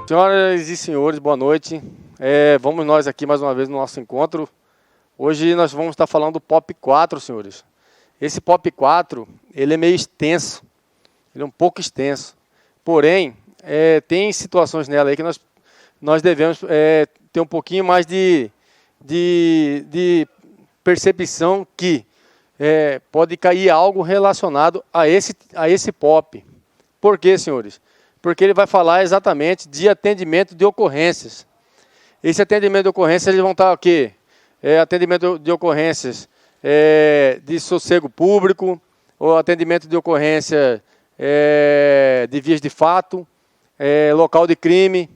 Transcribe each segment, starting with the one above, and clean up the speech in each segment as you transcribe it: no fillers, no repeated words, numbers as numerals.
Senhoras e senhores, boa noite. Vamos nós aqui mais uma vez no nosso encontro. Hoje nós vamos estar falando do POP 4, senhores. Esse POP 4, ele é meio extenso, ele é um pouco extenso. Porém, tem situações nela aí que nós devemos ter um pouquinho mais de percepção que pode cair algo relacionado a esse POP. Por quê, senhores? Porque ele vai falar exatamente de atendimento de ocorrências. Esse atendimento de ocorrências, eles vão estar o quê? Atendimento de ocorrências de sossego público, ou atendimento de ocorrência de vias de fato, local de crime,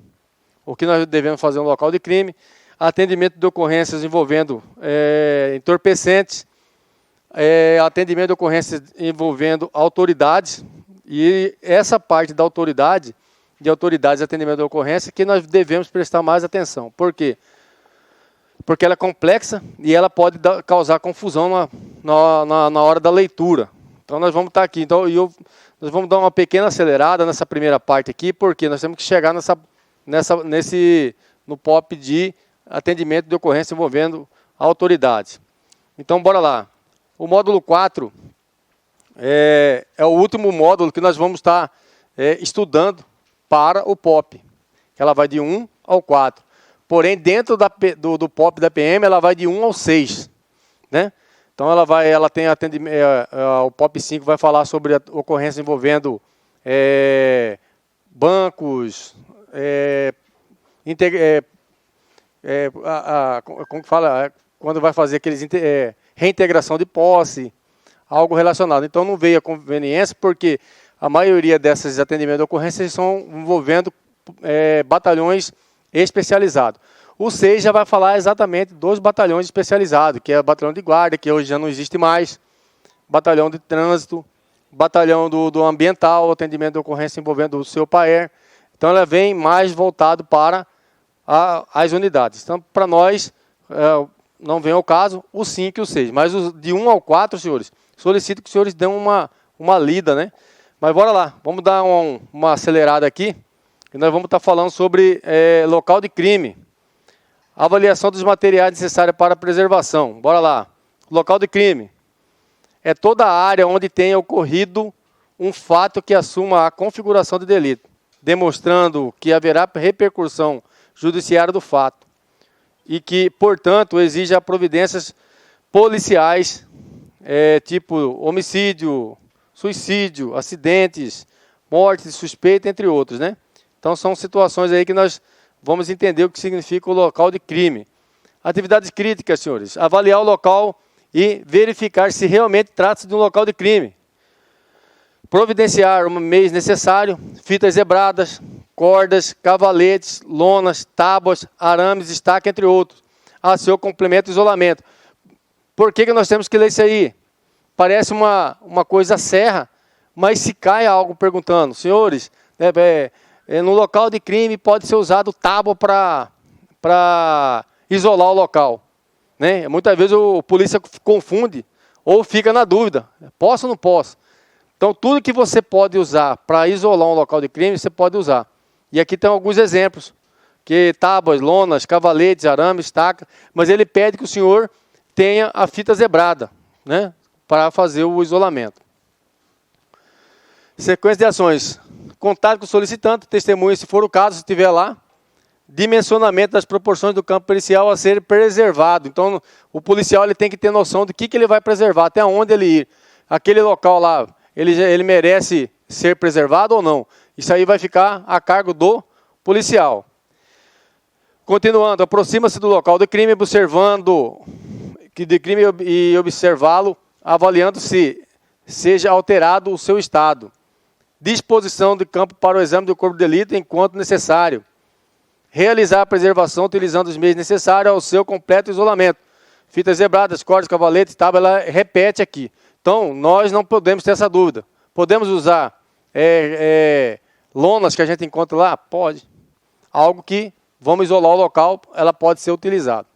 o que nós devemos fazer no local de crime, atendimento de ocorrências envolvendo entorpecentes, atendimento de ocorrências envolvendo autoridades, e essa parte da autoridades de atendimento de ocorrência que nós devemos prestar mais atenção. Por quê? Porque ela é complexa e ela pode causar confusão na hora da leitura. Então nós vamos estar aqui. Nós vamos dar uma pequena acelerada nessa primeira parte aqui, porque nós temos que chegar no POP de atendimento de ocorrência envolvendo autoridades. Então bora lá. O módulo 4 é o último módulo que nós vamos estar estudando para o POP. Ela vai de 1 ao 4. Porém, dentro do POP da PM, ela vai de 1 ao 6. Né? Então, ela tem atendimento. O POP 5 vai falar sobre a ocorrência envolvendo bancos, como que fala? Quando vai fazer aqueles reintegração de posse, algo relacionado. Então, não veio a conveniência, porque a maioria desses atendimentos de ocorrência estão envolvendo batalhões especializados. O 6 já vai falar exatamente dos batalhões especializados, que é o batalhão de guarda, que hoje já não existe mais, batalhão de trânsito, batalhão do ambiental, atendimento de ocorrência envolvendo o seu PAER. Então, ela vem mais voltado para as unidades. Então, para nós, não vem ao caso o 5 e o 6. Mas de 1 ao 4, senhores, solicito que os senhores dêem uma lida, né? Mas bora lá, vamos dar uma acelerada aqui, e nós vamos estar falando sobre local de crime. Avaliação dos materiais necessários para a preservação. Bora lá. Local de crime é toda a área onde tenha ocorrido um fato que assuma a configuração de delito, demonstrando que haverá repercussão judiciária do fato e que, portanto, exija providências policiais, tipo homicídio, suicídio, acidentes, morte suspeita, entre outros, né? Então, são situações aí que nós vamos entender o que significa o local de crime. Atividades críticas, senhores. Avaliar o local e verificar se realmente trata-se de um local de crime. Providenciar o meios necessários, fitas zebradas, cordas, cavaletes, lonas, tábuas, arames, estaca, entre outros, a seu complemento e isolamento. Por que nós temos que ler isso aí? Parece uma coisa serra, mas se cai algo perguntando, senhores, no local de crime pode ser usado tábua para isolar o local. Né? Muitas vezes o polícia confunde ou fica na dúvida, posso ou não posso? Então, tudo que você pode usar para isolar um local de crime, você pode usar. E aqui tem alguns exemplos, que tábuas, lonas, cavaletes, arames, estaca, mas ele pede que o senhor tenha a fita zebrada, né, para fazer o isolamento. Sequência de ações. Contato com o solicitante, testemunha, se for o caso, se estiver lá. Dimensionamento das proporções do campo pericial a ser preservado. Então, o policial ele tem que ter noção do que ele vai preservar, até onde ele ir. Aquele local lá, ele merece ser preservado ou não? Isso aí vai ficar a cargo do policial. Continuando, aproxima-se do local do crime, observando que de crime e observá-lo, avaliando se seja alterado o seu estado. Disposição de campo para o exame do corpo de delito enquanto necessário. Realizar a preservação utilizando os meios necessários ao seu completo isolamento. Fitas zebradas, cordas, cavaletes, tábua, ela repete aqui. Então, nós não podemos ter essa dúvida. Podemos usar lonas que a gente encontra lá? Pode. Algo que, vamos isolar o local, ela pode ser utilizada.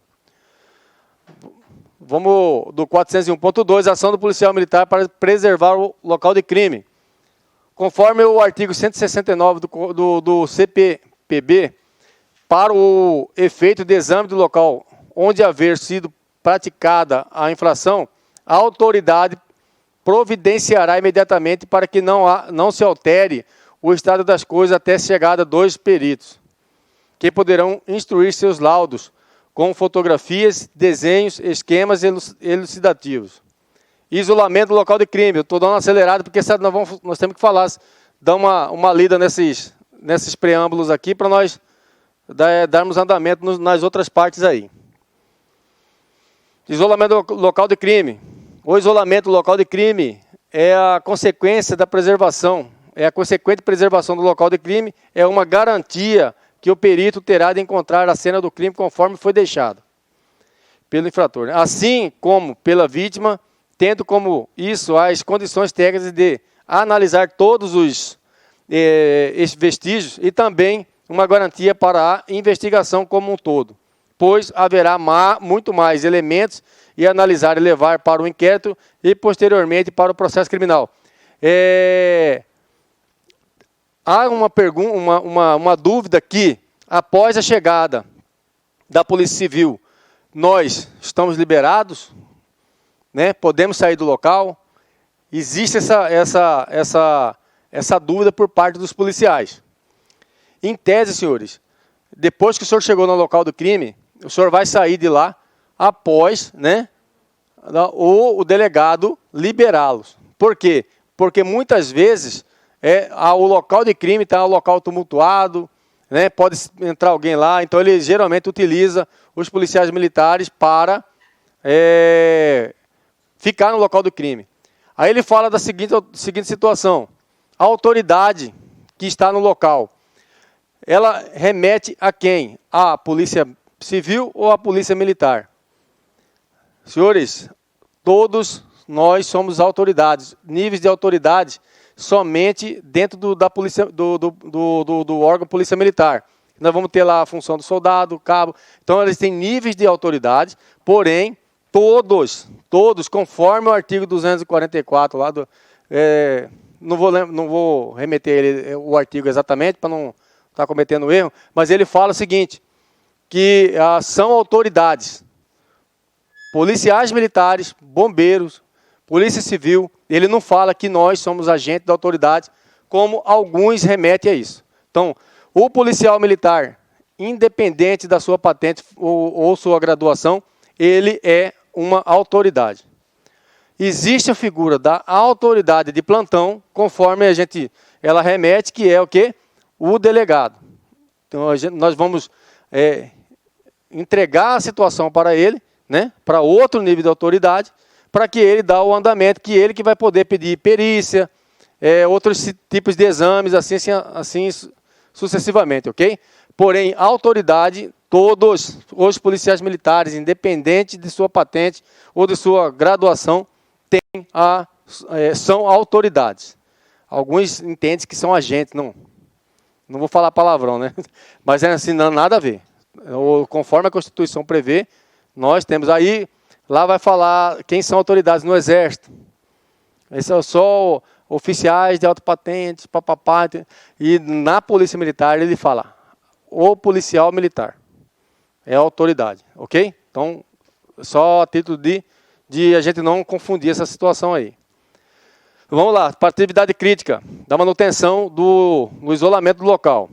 Vamos do 401.2, ação do policial militar para preservar o local de crime. Conforme o artigo 169 do PB, para o efeito de exame do local onde haver sido praticada a infração, a autoridade providenciará imediatamente para que não se altere o estado das coisas até a chegada dos peritos, que poderão instruir seus laudos com fotografias, desenhos, esquemas elucidativos. Isolamento do local de crime. Eu estou dando uma acelerada porque nós temos que falar, dar uma lida nesses preâmbulos aqui para nós darmos andamento nas outras partes aí. Isolamento do local de crime. O isolamento do local de crime é a consequência da preservação, é a consequente preservação do local de crime, é uma garantia que o perito terá de encontrar a cena do crime conforme foi deixado pelo infrator, assim como pela vítima, tendo como isso as condições técnicas de analisar todos os vestígios e também uma garantia para a investigação como um todo, pois haverá muito mais elementos e analisar e levar para o inquérito e posteriormente para o processo criminal. Há uma dúvida que, após a chegada da Polícia Civil, nós estamos liberados, né? Podemos sair do local. Existe essa dúvida por parte dos policiais. Em tese, senhores, depois que o senhor chegou no local do crime, o senhor vai sair de lá após, né, o delegado liberá-los. Por quê? Porque muitas vezes o local de crime está um local tumultuado, né, pode entrar alguém lá, então ele geralmente utiliza os policiais militares para ficar no local do crime. Aí ele fala da seguinte situação: a autoridade que está no local, ela remete a quem? A Polícia Civil ou a Polícia Militar? Senhores, todos nós somos autoridades, níveis de autoridade somente dentro da polícia, do órgão Polícia Militar. Nós vamos ter lá a função do soldado, cabo. Então, eles têm níveis de autoridade, porém, todos, conforme o artigo 244 lá não vou remeter o artigo exatamente para não estar cometendo erro, mas ele fala o seguinte, que são autoridades, policiais militares, bombeiros, polícia civil. Ele não fala que nós somos agentes da autoridade, como alguns remetem a isso. Então, o policial militar, independente da sua patente ou sua graduação, ele é uma autoridade. Existe a figura da autoridade de plantão, conforme ela remete, que é o quê? O delegado. Então, nós vamos entregar a situação para ele, né, para outro nível de autoridade, para que ele dê o andamento, que ele que vai poder pedir perícia, outros tipos de exames, assim sucessivamente, ok? Porém, a autoridade, todos os policiais militares, independente de sua patente ou de sua graduação, são autoridades. Alguns entendem que são agentes, não vou falar palavrão, né? Mas assim, não, nada a ver. Conforme a Constituição prevê, nós temos aí, lá vai falar quem são autoridades no Exército. Esses são só oficiais de alta patente, papapá, e na Polícia Militar ele fala, o policial militar é a autoridade, ok? Então, só a título de a gente não confundir essa situação aí. Vamos lá, para a atividade crítica, da manutenção do isolamento do local.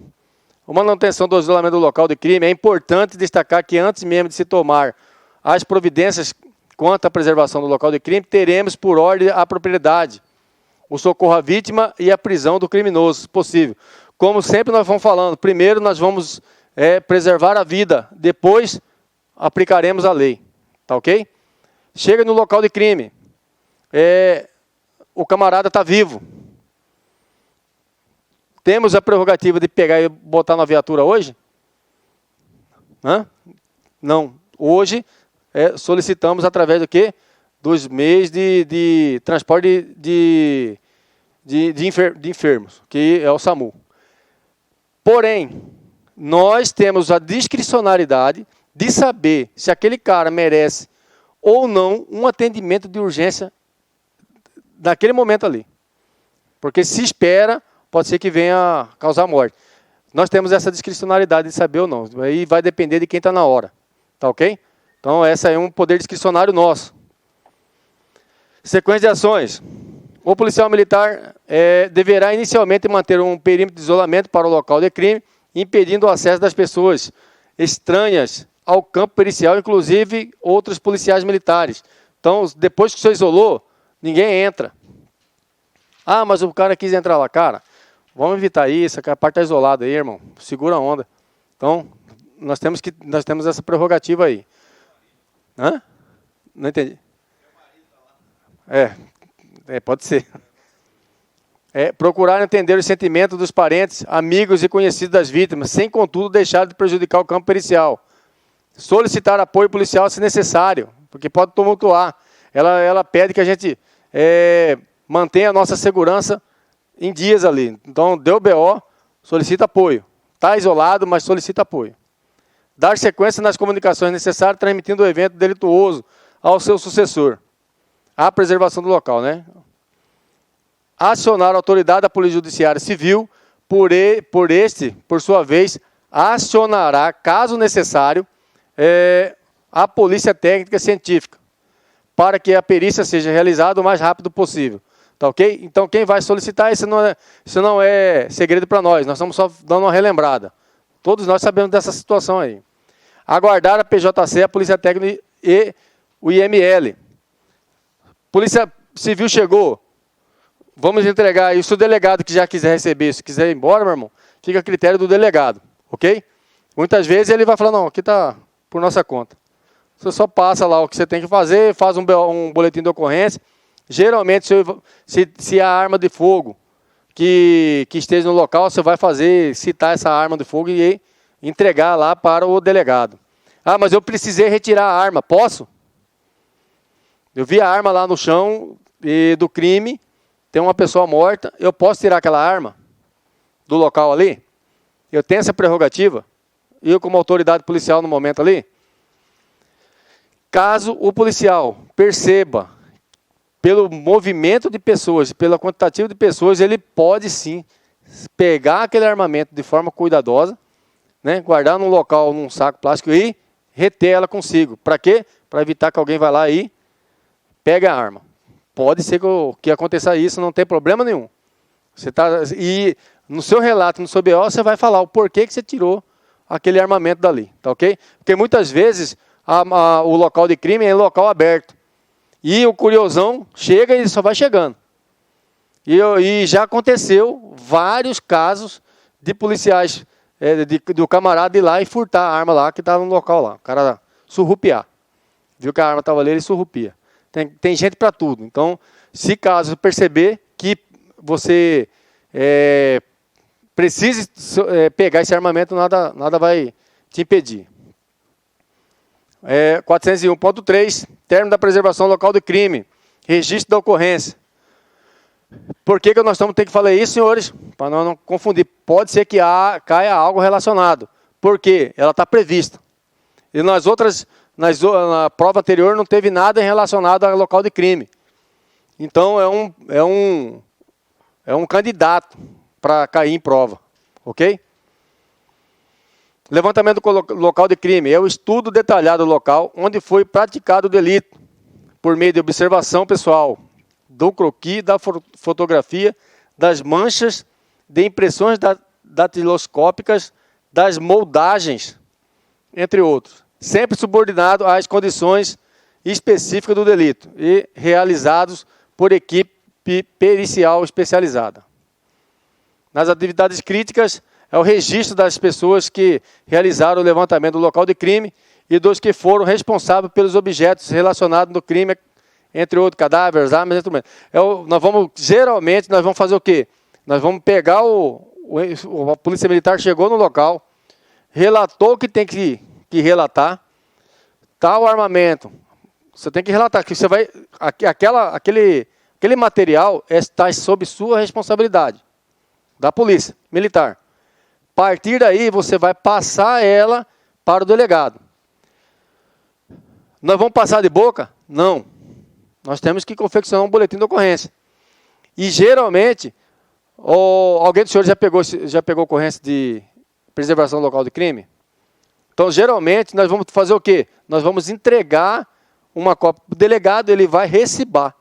A manutenção do isolamento do local de crime é importante destacar que antes mesmo de se tomar as providências quanto à preservação do local de crime, teremos por ordem a propriedade, o socorro à vítima e a prisão do criminoso, se possível. Como sempre nós vamos falando, primeiro nós vamos preservar a vida, depois aplicaremos a lei. Tá ok? Chega no local de crime, o camarada está vivo. Temos a prerrogativa de pegar e botar na viatura hoje? Não. Hoje solicitamos através do quê? Dos meios de transporte de enfermos, que é o SAMU. Porém, nós temos a discricionariedade de saber se aquele cara merece ou não um atendimento de urgência naquele momento ali. Porque se espera, pode ser que venha causar morte. nós temos essa discricionariedade de saber ou não. Aí vai depender de quem está na hora. Tá ok? Então, esse é um poder discricionário nosso. Sequência de ações. O policial militar deverá inicialmente manter um perímetro de isolamento para o local de crime, impedindo o acesso das pessoas estranhas ao campo pericial, inclusive outros policiais militares. Então, depois que o senhor isolou, ninguém entra. Ah, mas o cara quis entrar lá. Cara, vamos evitar isso, a parte está isolada aí, irmão. Segura a onda. Então, nós temos essa prerrogativa aí. Hã? Não entendi. Pode ser. Procurar entender os sentimentos dos parentes, amigos e conhecidos das vítimas, sem, contudo, deixar de prejudicar o campo pericial. Solicitar apoio policial se necessário, porque pode tumultuar. Ela pede que a gente mantenha a nossa segurança em dias ali. Então, deu BO, solicita apoio. Está isolado, mas solicita apoio. Dar sequência nas comunicações necessárias, transmitindo o evento delituoso ao seu sucessor. A preservação do local, né? Acionar a autoridade da Polícia Judiciária Civil, por sua vez, acionará, caso necessário, a Polícia Técnica Científica, para que a perícia seja realizada o mais rápido possível. Tá ok? Então, quem vai solicitar, isso não é segredo para nós, nós estamos só dando uma relembrada. Todos nós sabemos dessa situação aí. Aguardar a PJC, a Polícia Técnica e o IML. Polícia Civil chegou. Vamos entregar. E se o delegado que já quiser receber, se quiser ir embora, meu irmão, fica a critério do delegado. Ok? Muitas vezes ele vai falar, não, aqui está por nossa conta. Você só passa lá o que você tem que fazer, faz um boletim de ocorrência. Geralmente, se a arma de fogo que esteja no local, você vai citar essa arma de fogo e entregar lá para o delegado. Ah, mas eu precisei retirar a arma. Posso? Eu vi a arma lá no chão do crime, tem uma pessoa morta, eu posso tirar aquela arma do local ali? Eu tenho essa prerrogativa? Eu, como autoridade policial no momento ali? Caso o policial perceba, pelo movimento de pessoas, pela quantitativa de pessoas, ele pode sim pegar aquele armamento de forma cuidadosa, né, guardar num local, num saco plástico e reter ela consigo. Para quê? Para evitar que alguém vá lá e pegue a arma. Pode ser que aconteça isso, não tem problema nenhum. E no seu relato, no seu BO, você vai falar o porquê que você tirou aquele armamento dali. Tá ok? Porque muitas vezes o local de crime é em local aberto. E o curiosão chega e ele só vai chegando. E já aconteceu vários casos de policiais, do camarada ir lá e furtar a arma lá que estava no local lá. O cara surrupiar. Viu que a arma estava ali, ele surrupia. Tem gente para tudo. Então, se caso perceber que você precise pegar esse armamento, nada vai te impedir. 401.3, término da preservação local do crime, registro da ocorrência. Por que nós temos que falar isso, senhores? Para nós não confundir. Pode ser que caia algo relacionado. Por quê? Ela está prevista. E na prova anterior não teve nada relacionado ao local de crime. Então é um candidato para cair em prova. Ok? Levantamento do local de crime é o estudo detalhado do local onde foi praticado o delito, por meio de observação pessoal, do croquis, da fotografia, das manchas, de impressões datiloscópicas, das moldagens, entre outros, sempre subordinado às condições específicas do delito e realizados por equipe pericial especializada. Nas atividades críticas, é o registro das pessoas que realizaram o levantamento do local de crime e dos que foram responsáveis pelos objetos relacionados no crime, entre outros cadáveres, armas, instrumentos. Geralmente, nós vamos fazer o quê? Nós vamos pegar a Polícia Militar chegou no local, relatou o que tem que relatar, tal armamento. Você tem que relatar, que você vai, aquele material está sob sua responsabilidade, da Polícia Militar. A partir daí, você vai passar ela para o delegado. Nós vamos passar de boca? Não. Nós temos que confeccionar um boletim de ocorrência. E, geralmente, alguém dos senhores já pegou ocorrência de preservação do local de crime? Então, geralmente, nós vamos fazer o quê? Nós vamos entregar uma cópia para o delegado, ele vai recibar.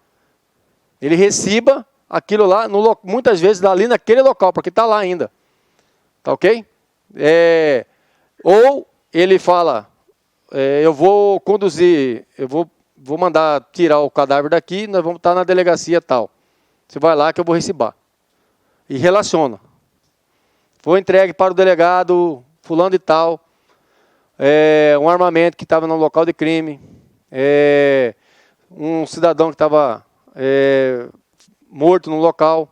Ele reciba aquilo lá, muitas vezes ali naquele local, porque está lá ainda. Tá ok? Ou ele fala, eu vou conduzir, eu vou mandar tirar o cadáver daqui, nós vamos estar na delegacia tal. Você vai lá que eu vou recibar. E relaciona. Foi entregue para o delegado fulano de tal, um armamento que estava no local de crime, um cidadão que estava morto no local,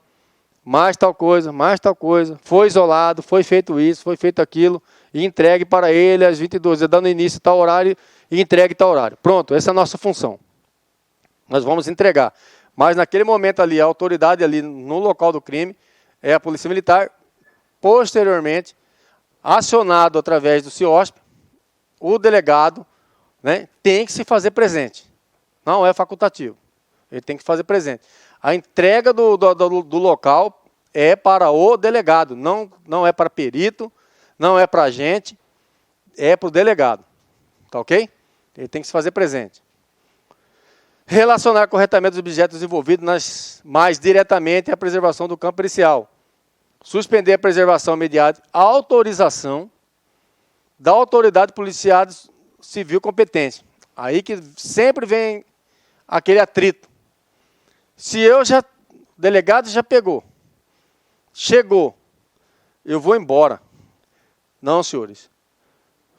mais tal coisa, foi isolado, foi feito isso, foi feito aquilo, e entregue para ele às 22h, dando início a tal horário e entregue tal horário. Pronto, essa é a nossa função. Nós vamos entregar. Mas naquele momento ali, a autoridade ali no local do crime é a Polícia Militar. Posteriormente, acionado através do CIOSP, o delegado, né, tem que se fazer presente. Não é facultativo. Ele tem que fazer presente. A entrega do local é para o delegado, não é para perito, não é para a gente, é para o delegado. Tá ok? Ele tem que se fazer presente. Relacionar corretamente os objetos envolvidos mais diretamente à preservação do campo pericial. Suspender a preservação mediante autorização da autoridade policial civil competente. Aí que sempre vem aquele atrito. Se o delegado já pegou, chegou, eu vou embora. Não, senhores.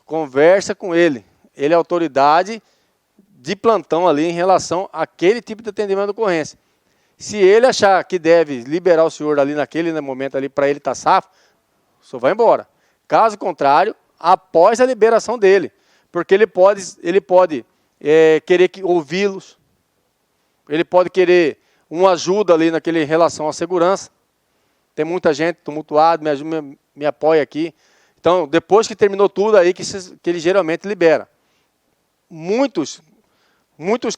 Conversa com ele. Ele é autoridade de plantão ali em relação àquele tipo de atendimento de ocorrência. Se ele achar que deve liberar o senhor ali naquele momento ali para ele estar safo, o senhor vai embora. Caso contrário, após a liberação dele, porque ele pode querer ouvi-los, ele pode querer uma ajuda ali naquele relação à segurança. Tem muita gente tumultuada, me apoia aqui. Então, depois que terminou tudo aí que ele geralmente libera. Muitos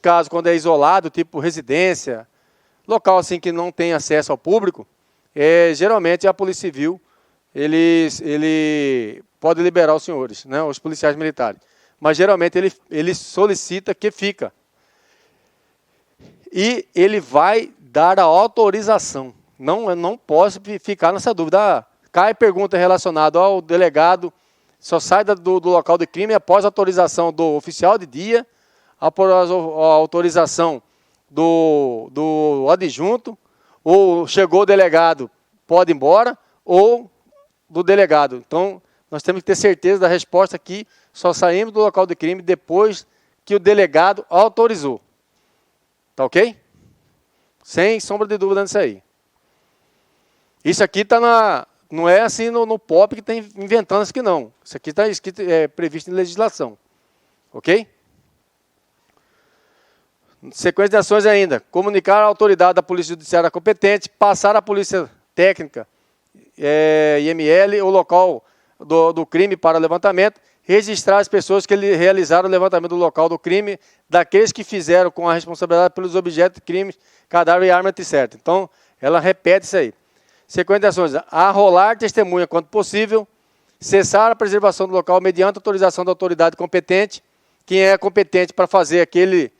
casos, quando é isolado, tipo residência, local assim que não tem acesso ao público, geralmente a Polícia Civil, ele pode liberar os senhores, né, os policiais militares. Mas geralmente ele solicita que fica. E ele vai dar a autorização. Não posso ficar nessa dúvida. Cai pergunta relacionada ao delegado, só sai do local de crime após a autorização do oficial de dia, após a autorização do adjunto, ou chegou o delegado, pode ir embora, ou do delegado. Então, nós temos que ter certeza da resposta que só saímos do local de crime depois que o delegado autorizou. Tá ok? Sem sombra de dúvida nisso aí. Isso aqui está não é assim no POP que está inventando isso aqui não. Isso aqui está escrito, previsto em legislação. Ok? Sequência de ações ainda. Comunicar à autoridade da Polícia Judiciária competente, passar à Polícia Técnica, IML, o local do crime para levantamento, registrar as pessoas que realizaram o levantamento do local do crime, daqueles que fizeram com a responsabilidade pelos objetos de crime, cadáver e arma, etc. Então, ela repete isso aí. Sequência de ações. Arrolar testemunha quando possível, cessar a preservação do local mediante autorização da autoridade competente. Quem é competente para fazer aquele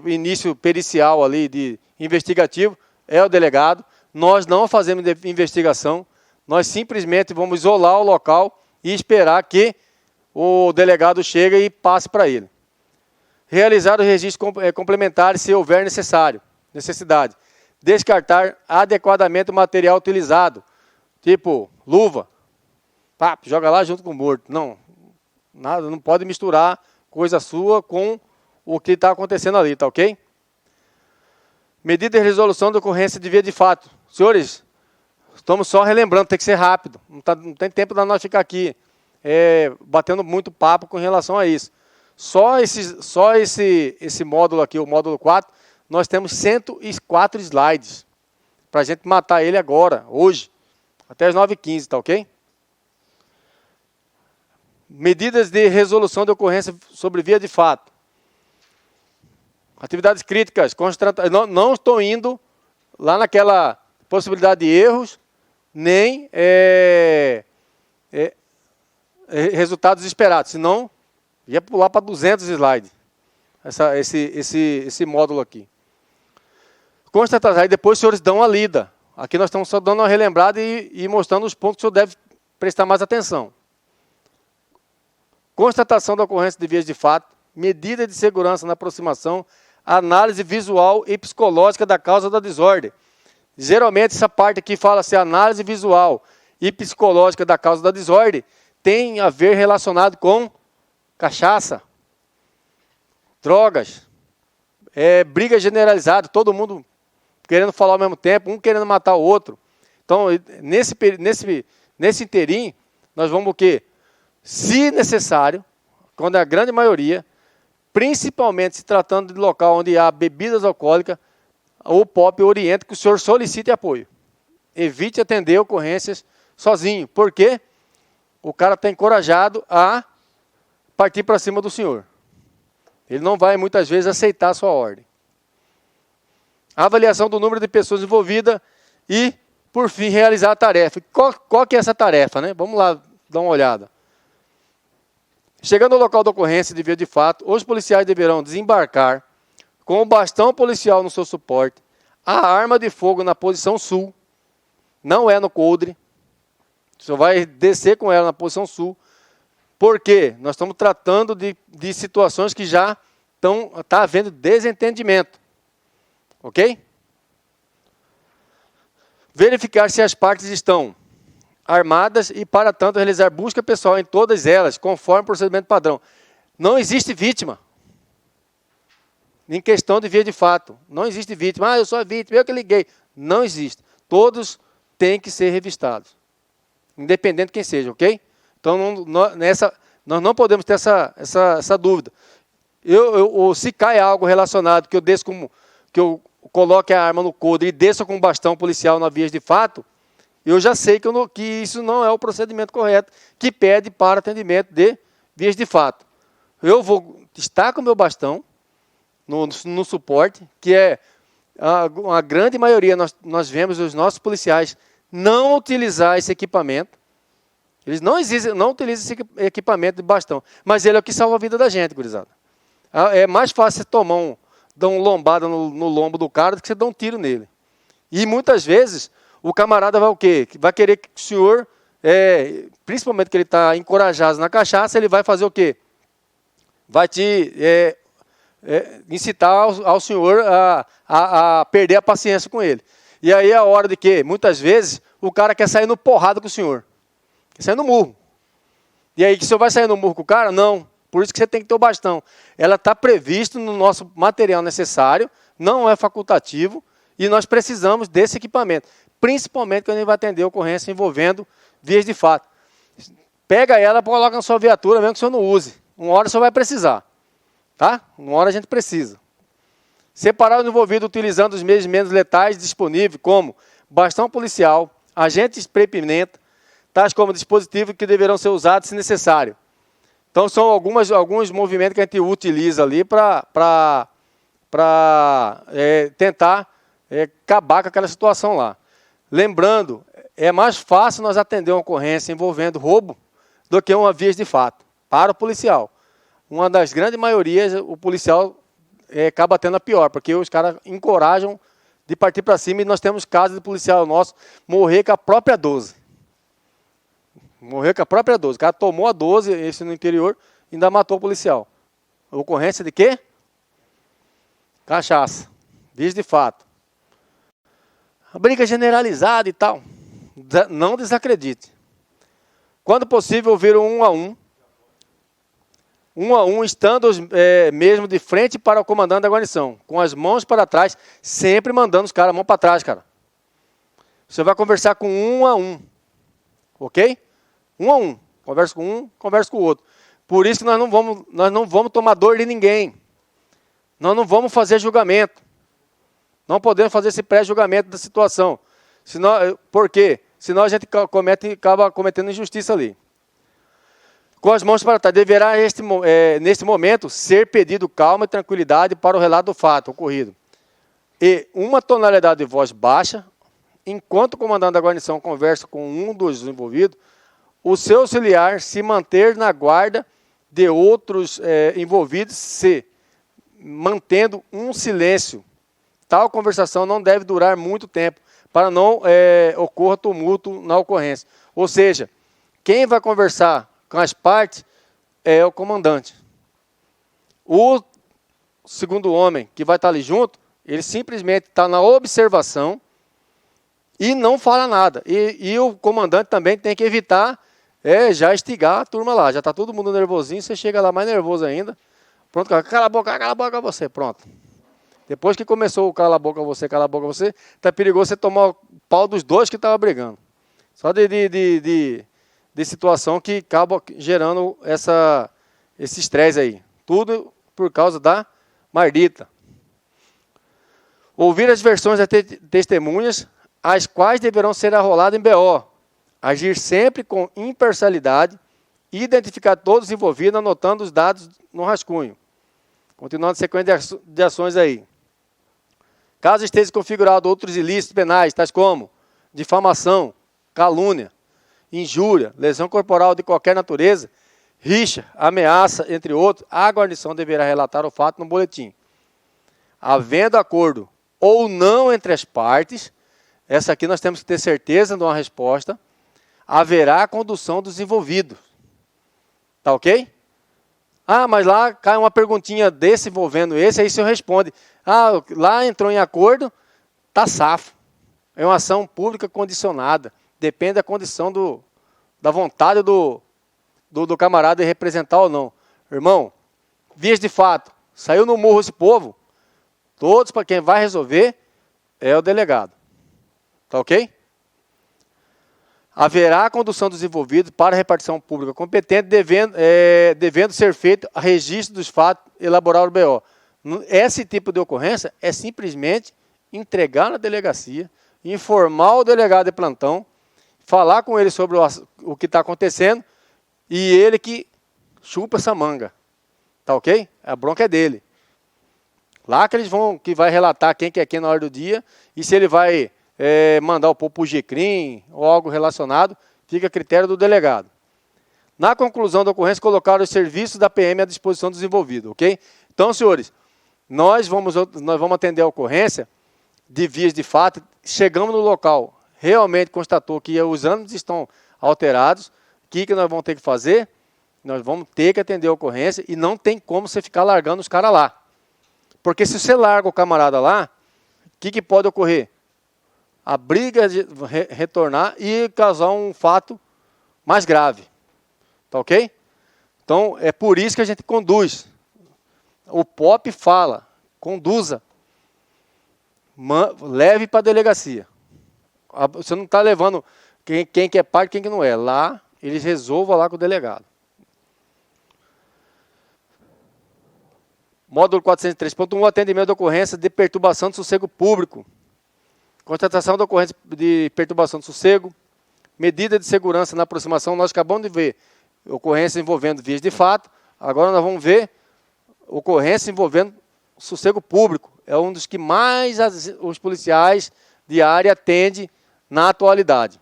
início pericial ali de investigativo é o delegado. Nós não fazemos investigação, nós simplesmente vamos isolar o local e esperar que o delegado chegue e passe para ele. Realizar os registros complementares se houver necessidade. Descartar adequadamente o material utilizado, tipo luva, joga lá junto com o morto. Não, nada, não pode misturar coisa sua com o que está acontecendo ali, tá ok? Medida de resolução da ocorrência de via de fato. Senhores, estamos só relembrando, tem que ser rápido. Não tem tempo para nós ficar aqui batendo muito papo com relação a isso. Só esse módulo aqui, o módulo 4, nós temos 104 slides para a gente matar ele agora, hoje, até as 9h15, tá ok? Medidas de resolução de ocorrência sobre via de fato. Atividades críticas, não estou indo lá naquela possibilidade de erros, nem resultados esperados, senão ia pular para 200 slides, esse módulo aqui. Constatação, aí depois os senhores dão uma lida. Aqui nós estamos só dando uma relembrada e mostrando os pontos que o senhor deve prestar mais atenção. Constatação da ocorrência de vias de fato, medida de segurança na aproximação, análise visual e psicológica da causa da desordem. Geralmente essa parte aqui fala-se análise visual e psicológica da causa da desordem, tem a ver relacionado com cachaça, drogas, briga generalizada, todo mundo querendo falar ao mesmo tempo, um querendo matar o outro. Então, nesse inteirinho, nós vamos o quê? Se necessário, quando é a grande maioria, principalmente se tratando de local onde há bebidas alcoólicas, o POP orienta que o senhor solicite apoio. Evite atender ocorrências sozinho. Por quê? O cara está encorajado a partir para cima do senhor. Ele não vai, muitas vezes, aceitar a sua ordem. A avaliação do número de pessoas envolvidas e, por fim, realizar a tarefa. Qual que é essa tarefa, né? Vamos lá dar uma olhada. Chegando ao local da ocorrência de via de fato, os policiais deverão desembarcar com o bastão policial no seu suporte, a arma de fogo na posição sul, não é no coldre, o senhor vai descer com ela na posição sul, porque nós estamos tratando de situações que já está havendo desentendimento. Ok? Verificar se as partes estão armadas e, para tanto, realizar busca pessoal em todas elas, conforme o procedimento padrão. Não existe vítima. Em questão de via de fato. Não existe vítima. Ah, eu sou a vítima, eu que liguei. Não existe. Todos têm que ser revistados. Independente de quem seja, ok? Então, nós não podemos ter essa dúvida. Se cai algo relacionado, que eu coloque a arma no coldre e desça com um bastão policial na vias de fato, eu já sei que isso não é o procedimento correto que pede para atendimento de vias de fato. Eu vou estar com o meu bastão no suporte, que é a grande maioria, nós vemos os nossos policiais não utilizar esse equipamento. Eles não utilizam esse equipamento de bastão, mas ele é o que salva a vida da gente, gurizada. É mais fácil você dar uma lombada no lombo do cara do que você dar um tiro nele. E muitas vezes o camarada vai o quê? Vai querer que o senhor, principalmente que ele está encorajado na cachaça, ele vai fazer o quê? Vai te incitar ao senhor a perder a paciência com ele. E aí é a hora de que, muitas vezes, o cara quer sair no porrada com o senhor. Quer sair no murro. E aí, que o senhor vai sair no murro com o cara? Não. Por isso que você tem que ter o bastão. Ela está previsto no nosso material necessário, não é facultativo, e nós precisamos desse equipamento. Principalmente quando a gente vai atender ocorrência envolvendo vias de fato. Pega ela, coloca na sua viatura, mesmo que o senhor não use. Uma hora o senhor vai precisar. Tá? Uma hora a gente precisa. Separar o envolvido utilizando os meios menos letais disponíveis, como bastão policial, agente spray-pimenta, tais como dispositivos que deverão ser usados se necessário. Então, são alguns movimentos que a gente utiliza ali para tentar acabar com aquela situação lá. Lembrando, é mais fácil nós atender uma ocorrência envolvendo roubo do que uma vias de fato, para o policial. Uma das grandes maiorias, o policial acaba tendo a pior, porque os caras encorajam de partir para cima, e nós temos casos de policial nosso morrer com a própria 12. Morreu com a própria 12. O cara tomou a 12, esse no interior, e ainda matou o policial. Ocorrência de quê? Cachaça. Vias de fato. A briga generalizada e tal. Não desacredite. Quando possível, ouvir um a um. Um a um, estando mesmo de frente para o comandante da guarnição. Com as mãos para trás, sempre mandando os caras a mão para trás, cara. Você vai conversar com um a um. Ok? Um a um. Conversa com um, conversa com o outro. Por isso que nós não vamos tomar dor de ninguém. Nós não vamos fazer julgamento. Não podemos fazer esse pré-julgamento da situação. Por quê? Senão a gente acaba cometendo injustiça ali. Com as mãos para trás, deverá, neste momento, ser pedido calma e tranquilidade para o relato do fato ocorrido. E uma tonalidade de voz baixa, enquanto o comandante da guarnição conversa com um dos envolvidos, o seu auxiliar se manter na guarda de outros envolvidos, se mantendo um silêncio. Tal conversação não deve durar muito tempo, para não ocorra tumulto na ocorrência. Ou seja, quem vai conversar com as partes é o comandante. O segundo homem que vai estar ali junto, ele simplesmente está na observação e não fala nada. E o comandante também tem que evitar já instigar a turma lá. Já está todo mundo nervosinho, você chega lá mais nervoso ainda. Pronto, cala a boca você, pronto. Depois que começou o cala a boca você, está perigoso você tomar o pau dos dois que estavam brigando. Só de situação que acaba gerando esse estresse aí. Tudo por causa da mardita. Ouvir as versões das testemunhas, as quais deverão ser arroladas em BO. Agir sempre com imparcialidade, identificar todos os envolvidos, anotando os dados no rascunho. Continuando a sequência de ações aí. Caso esteja configurado outros ilícitos penais, tais como difamação, calúnia, injúria, lesão corporal de qualquer natureza, rixa, ameaça, entre outros, a guarnição deverá relatar o fato no boletim. Havendo acordo ou não entre as partes, essa aqui nós temos que ter certeza de uma resposta, haverá a condução dos envolvidos. Tá ok? Ah, mas lá cai uma perguntinha desse envolvendo esse, aí o senhor responde. Ah, lá entrou em acordo, tá safo. É uma ação pública condicionada. Depende da condição da vontade do camarada de representar ou não. Irmão, vias de fato, saiu no murro esse povo, todos para quem vai resolver é o delegado. Tá ok? Haverá a condução dos envolvidos para a repartição pública competente, devendo ser feito a registro dos fatos, elaborar o BO. Esse tipo de ocorrência é simplesmente entregar na delegacia, informar o delegado de plantão, falar com ele sobre o que está acontecendo e ele que chupa essa manga. Tá ok? A bronca é dele. Lá que vai relatar quem que é quem na hora do dia e se ele vai mandar o povo para o GCRIM ou algo relacionado, fica a critério do delegado. Na conclusão da ocorrência, colocar os serviços da PM à disposição dos envolvidos, ok? Então, senhores, nós vamos atender a ocorrência de vias de fato, chegamos no local, realmente constatou que os ânimos estão alterados, o que nós vamos ter que fazer? Nós vamos ter que atender a ocorrência e não tem como você ficar largando os caras lá. Porque se você larga o camarada lá, o que pode ocorrer? A briga de retornar e causar um fato mais grave. Tá ok? Então, é por isso que a gente conduz. O POP fala, conduza. Leve para a delegacia. Você não está levando quem que é parte e quem que não é. Lá, eles resolvam lá com o delegado. Módulo 403.1, atendimento de ocorrência de perturbação do sossego público. Constatação da ocorrência de perturbação do sossego, medida de segurança na aproximação, nós acabamos de ver ocorrência envolvendo vias de fato, agora nós vamos ver ocorrência envolvendo sossego público. É um dos que mais os policiais de área atendem na atualidade.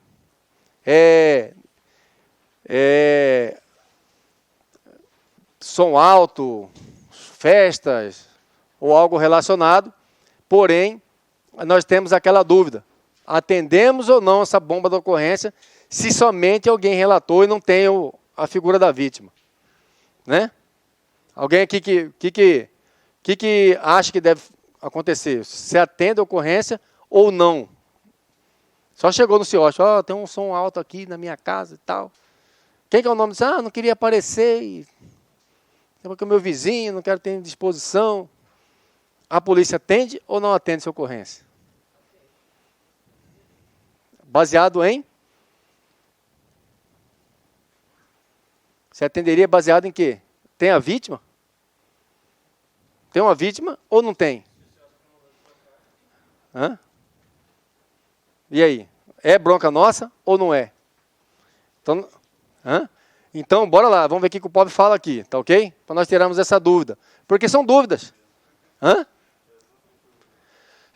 Som alto, festas ou algo relacionado, porém, nós temos aquela dúvida, atendemos ou não essa bomba da ocorrência se somente alguém relatou e não tem a figura da vítima. Né? Alguém aqui que acha que deve acontecer? Se atende a ocorrência ou não? Só chegou no CIOS, tem um som alto aqui na minha casa e tal. Quem que é o nome disso? Não queria aparecer, porque o meu vizinho, não quero ter disposição. A polícia atende ou não atende essa ocorrência? Baseado em? Você atenderia baseado em quê? Tem a vítima? Tem uma vítima ou não tem? Hã? E aí? É bronca nossa ou não é? Então, bora lá. Vamos ver o que o pobre fala aqui. Tá ok? Para nós tirarmos essa dúvida. Porque são dúvidas.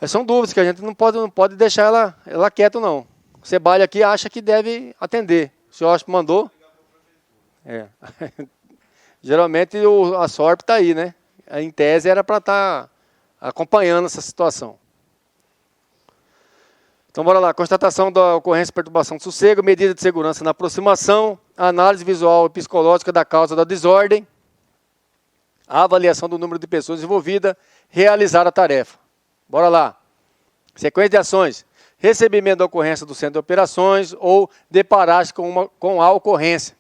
São dúvidas que a gente não pode deixar ela quieta, não. Você bate aqui e acha que deve atender. O senhor mandou. É. Geralmente a SORP está aí, né? Em tese era para estar acompanhando essa situação. Então, bora lá. Constatação da ocorrência de perturbação de sossego, medida de segurança na aproximação, análise visual e psicológica da causa da desordem, a avaliação do número de pessoas envolvidas, realizar a tarefa. Bora lá. Sequência de ações. Recebimento da ocorrência do centro de operações ou deparar-se com a ocorrência.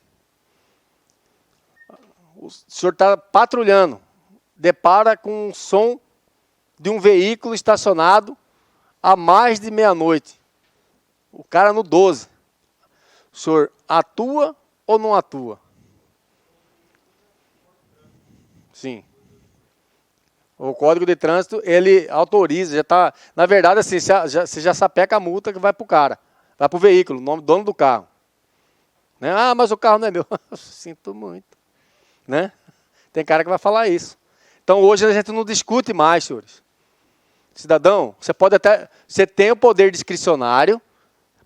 O senhor está patrulhando, depara com um som de um veículo estacionado a mais de meia-noite. O cara no 12. O senhor atua ou não atua? Sim. O Código de Trânsito, ele autoriza, já está... Na verdade, assim, você já sapeca a multa que vai para o cara. Vai para o veículo, o nome do dono do carro. Né? Ah, mas o carro não é meu. Sinto muito. Né? Tem cara que vai falar isso. Então, hoje a gente não discute mais, senhores. Cidadão, você tem o poder discricionário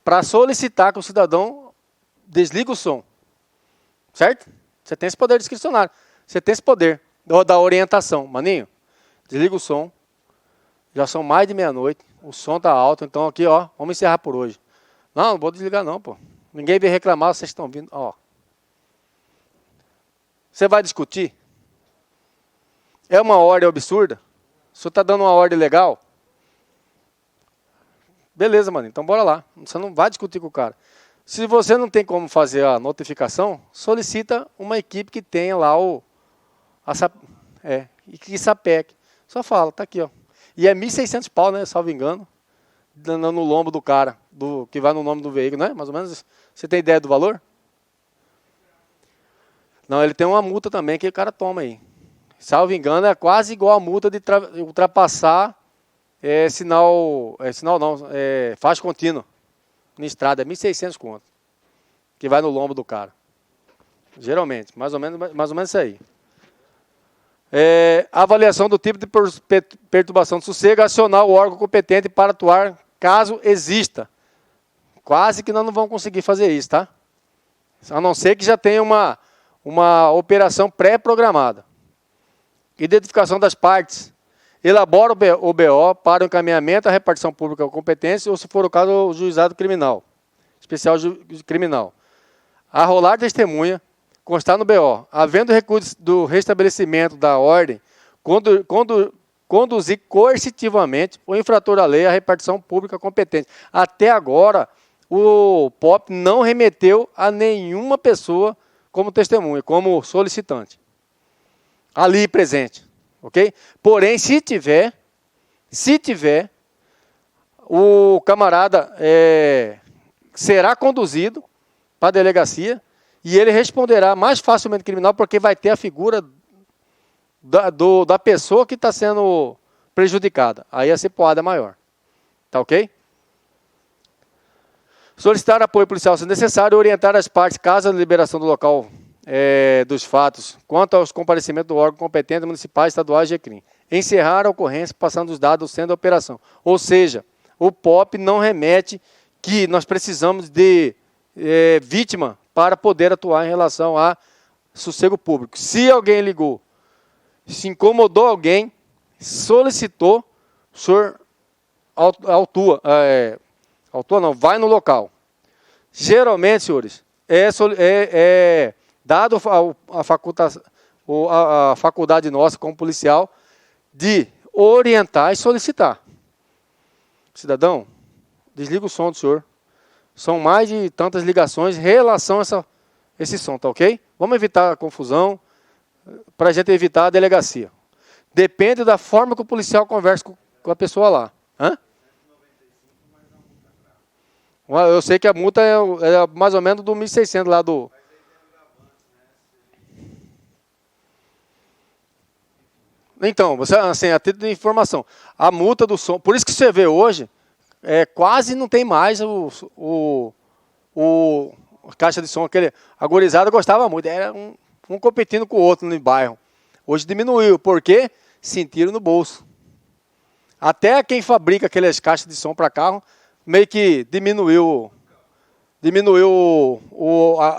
para solicitar que o cidadão desligue o som. Certo? Você tem esse poder discricionário. Você tem esse poder da orientação. Maninho, desliga o som. Já são mais de meia-noite. O som está alto. Então aqui, ó, vamos encerrar por hoje. Não vou desligar não, pô. Ninguém veio reclamar, vocês estão vindo. Ó. Você vai discutir? É uma ordem absurda? O senhor está dando uma ordem legal? Beleza, mano. Então bora lá. Você não vai discutir com o cara. Se você não tem como fazer a notificação, solicita uma equipe que tenha lá e que sapeque. Só fala, tá aqui, ó. E é 1.600 pau, né, salvo engano, no lombo do cara, que vai no nome do veículo, né? Mais ou menos. Você tem ideia do valor? Não, ele tem uma multa também que o cara toma aí. Salvo engano, é quase igual a multa de ultrapassar faixa contínua na estrada. É 1.600 conto. Que vai no lombo do cara. Geralmente, mais ou menos isso aí. Avaliação do tipo de perturbação de sossego, acionar o órgão competente para atuar caso exista. Quase que nós não vamos conseguir fazer isso, tá? A não ser que já tenha uma operação pré-programada. Identificação das partes. Elabora o BO para o encaminhamento à repartição pública ou competência, ou se for o caso, o juizado criminal. Especial criminal. Arrolar testemunha. Constar no BO. Havendo recurso do restabelecimento da ordem, conduzir coercitivamente o infrator à lei à repartição pública competente. Até agora, o POP não remeteu a nenhuma pessoa como testemunha, como solicitante. Ali presente. Ok? Porém, se tiver, o camarada será conduzido para a delegacia e ele responderá mais facilmente criminal porque vai ter a figura da pessoa que está sendo prejudicada. Aí a cipuada é maior. Tá ok? Solicitar apoio policial se necessário, orientar as partes caso a liberação do local dos fatos, quanto aos comparecimentos do órgão competente municipais, estaduais e ECRIM. Encerrar a ocorrência passando os dados do centro da operação. Ou seja, o POP não remete que nós precisamos de vítima para poder atuar em relação a sossego público. Se alguém ligou, se incomodou alguém, solicitou, o senhor vai no local. Geralmente, senhores, dado a faculdade nossa como policial de orientar e solicitar. Cidadão, desliga o som do senhor. São mais de tantas ligações em relação a esse som, tá ok? Vamos evitar a confusão para a gente evitar a delegacia. Depende da forma que o policial conversa com a pessoa lá. Hã? Eu sei que a multa é mais ou menos do 1.600 lá do... Então, você, assim, a título de informação, a multa do som, por isso que você vê hoje, quase não tem mais a caixa de som, a gurizada gostava muito, era um competindo com o outro no bairro. Hoje diminuiu, porque sentiram no bolso. Até quem fabrica aquelas caixas de som para carro, meio que diminuiu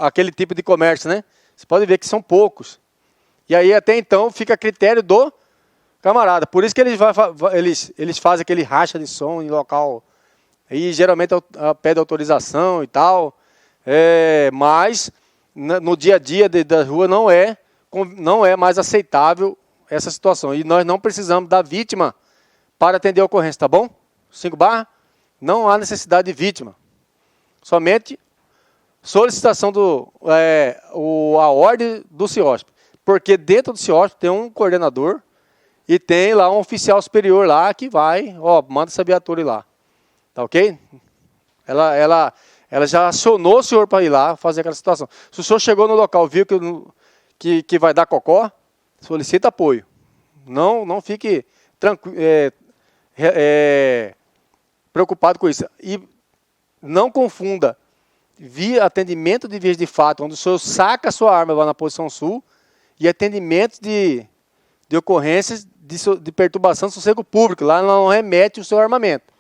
aquele tipo de comércio, né? Você pode ver que são poucos. E aí, até então, fica a critério do camarada. Por isso que eles fazem aquele racha de som em local. E geralmente pede autorização e tal. Mas no dia a dia da rua não é mais aceitável essa situação. E nós não precisamos da vítima para atender a ocorrência, tá bom? 5/, não há necessidade de vítima. Somente solicitação a ordem do CIOSP. Porque dentro do CIOSP tem um coordenador e tem lá um oficial superior lá que vai, manda essa viatura ir lá. Tá ok? Ela já acionou o senhor para ir lá fazer aquela situação. Se o senhor chegou no local, viu que vai dar cocó, solicita apoio. Não fique preocupado com isso. E não confunda via atendimento de vias de fato, onde o senhor saca a sua arma lá na posição sul, e atendimento de ocorrências de perturbação do sossego público. Lá ela não remete o seu armamento.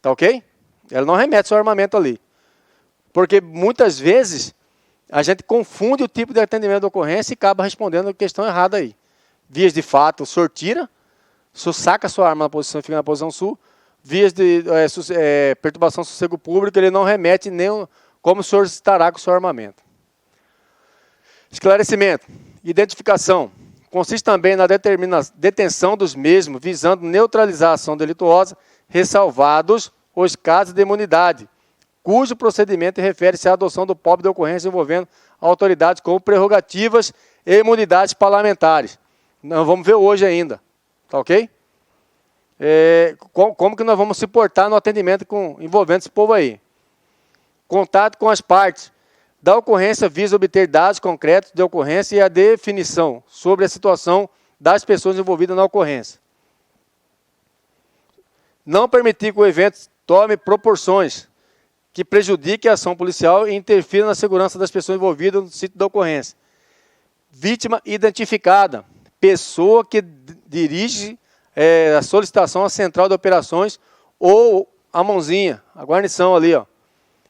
Tá ok? Ela não remete o seu armamento ali. Porque muitas vezes a gente confunde o tipo de atendimento de ocorrência e acaba respondendo a questão errada aí. Vias de fato, o senhor tira, o senhor saca a sua arma na posição e fica na posição sul. Vias de perturbação do sossego público, ele não remete nem como o senhor estará com o seu armamento. Esclarecimento. Identificação. Consiste também na detenção dos mesmos, visando neutralizar a ação delituosa, ressalvados os casos de imunidade, cujo procedimento refere-se à adoção do POP de ocorrência envolvendo autoridades com prerrogativas e imunidades parlamentares. Nós vamos ver hoje ainda. Tá ok? Como que nós vamos se portar no atendimento envolvendo esse povo aí? Contato com as partes da ocorrência visa obter dados concretos de ocorrência e a definição sobre a situação das pessoas envolvidas na ocorrência. Não permitir que o evento tome proporções que prejudiquem a ação policial e interfira na segurança das pessoas envolvidas no sítio da ocorrência. Vítima identificada. Pessoa que dirige a solicitação à central de operações ou a mãozinha, a guarnição ali,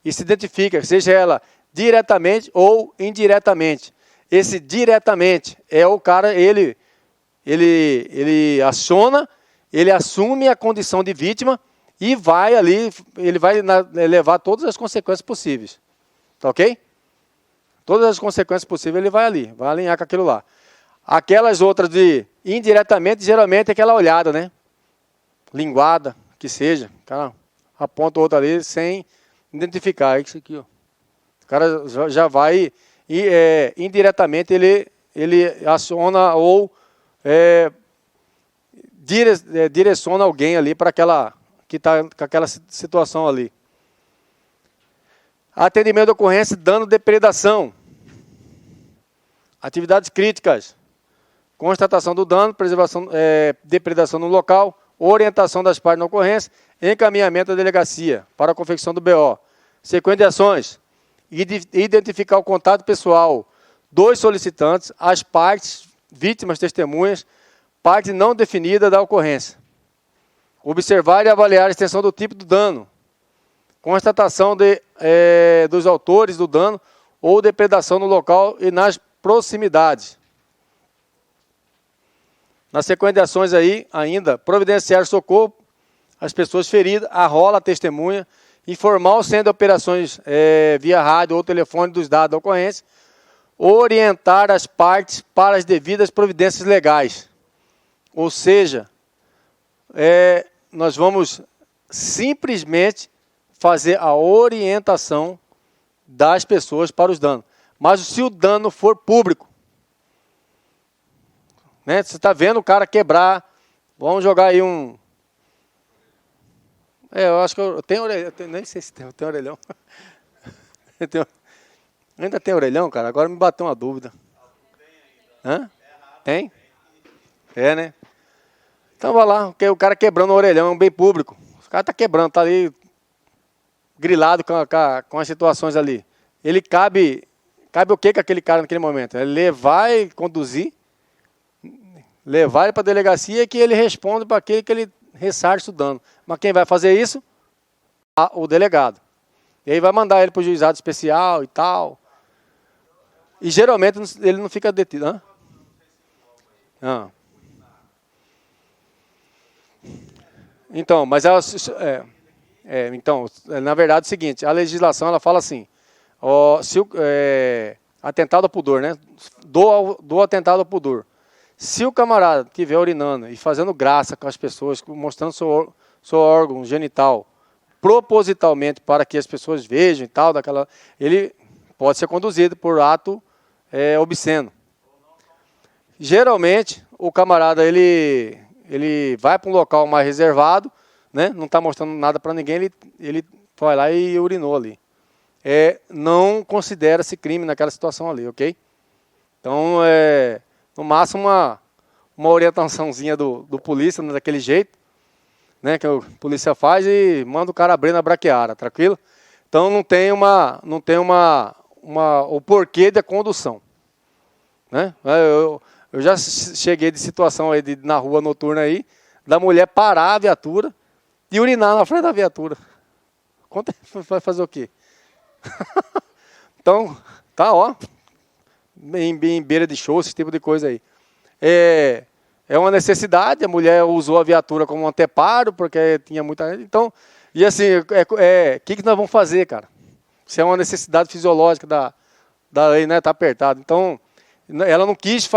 e se identifica, seja ela diretamente ou indiretamente. Esse diretamente é o cara, ele aciona, ele assume a condição de vítima e vai ali, ele vai levar todas as consequências possíveis. Tá ok? Todas as consequências possíveis ele vai ali, vai alinhar com aquilo lá. Aquelas outras de indiretamente, geralmente é aquela olhada, né? Linguada, que seja. O cara aponta o outro ali sem identificar. É isso aqui, ó. O cara já vai, indiretamente ele aciona ou direciona alguém ali para aquela que está com aquela situação ali. Atendimento de ocorrência, dano, depredação. Atividades críticas. Constatação do dano, preservação, depredação no local, orientação das partes na ocorrência, encaminhamento da delegacia para a confecção do BO. Sequência de ações. Identificar o contato pessoal dos solicitantes, as partes, vítimas, testemunhas, parte não definida da ocorrência. Observar e avaliar a extensão do tipo do dano. Constatação dos autores do dano ou depredação no local e nas proximidades. Na sequência de ações aí, ainda, providenciar socorro às pessoas feridas, arrola a testemunha, informar o centro de operações via rádio ou telefone dos dados da ocorrência, orientar as partes para as devidas providências legais. Ou seja, nós vamos simplesmente fazer a orientação das pessoas para os danos. Mas se o dano for público, né, você está vendo o cara quebrar, vamos jogar aí um... eu acho que eu tenho orelhão, nem sei se tem orelhão. Ainda tem orelhão, cara? Agora me bateu uma dúvida. Hã? Tem? Né? Então vai lá, o cara quebrando o orelhão, é um bem público. O cara está quebrando, está ali grilado com as situações ali. Ele cabe o que com aquele cara naquele momento? É levar e conduzir, levar ele para a delegacia e que ele responda para aquele que ele ressarce o dano. Mas quem vai fazer isso? O delegado. E aí vai mandar ele para o juizado especial e tal. E geralmente ele não fica detido. Hã? Ah. Então, mas então, na verdade é o seguinte, a legislação ela fala assim, se atentado ao pudor, né? Do atentado ao pudor. Se o camarada estiver urinando e fazendo graça com as pessoas, mostrando seu órgão genital propositalmente para que as pessoas vejam e tal, ele pode ser conduzido por ato obsceno. Geralmente, o camarada ele vai para um local mais reservado, né? Não está mostrando nada para ninguém, ele vai lá e urinou ali. Não considera-se crime naquela situação ali, ok? Então, no máximo uma orientaçãozinha do polícia, né, daquele jeito, né, que o polícia faz e manda o cara abrir na braquiária, tranquilo? Então não tem o porquê da condução, né? Eu já cheguei de situação aí na rua noturna aí, da mulher parar a viatura e urinar na frente da viatura. Vai fazer o quê? Então, tá, ó, em beira de show, esse tipo de coisa aí. É uma necessidade, a mulher usou a viatura como um anteparo, porque tinha muita gente. Então, e assim, que nós vamos fazer, cara? Se é uma necessidade fisiológica da lei, né? Tá apertado. Então, ela não quis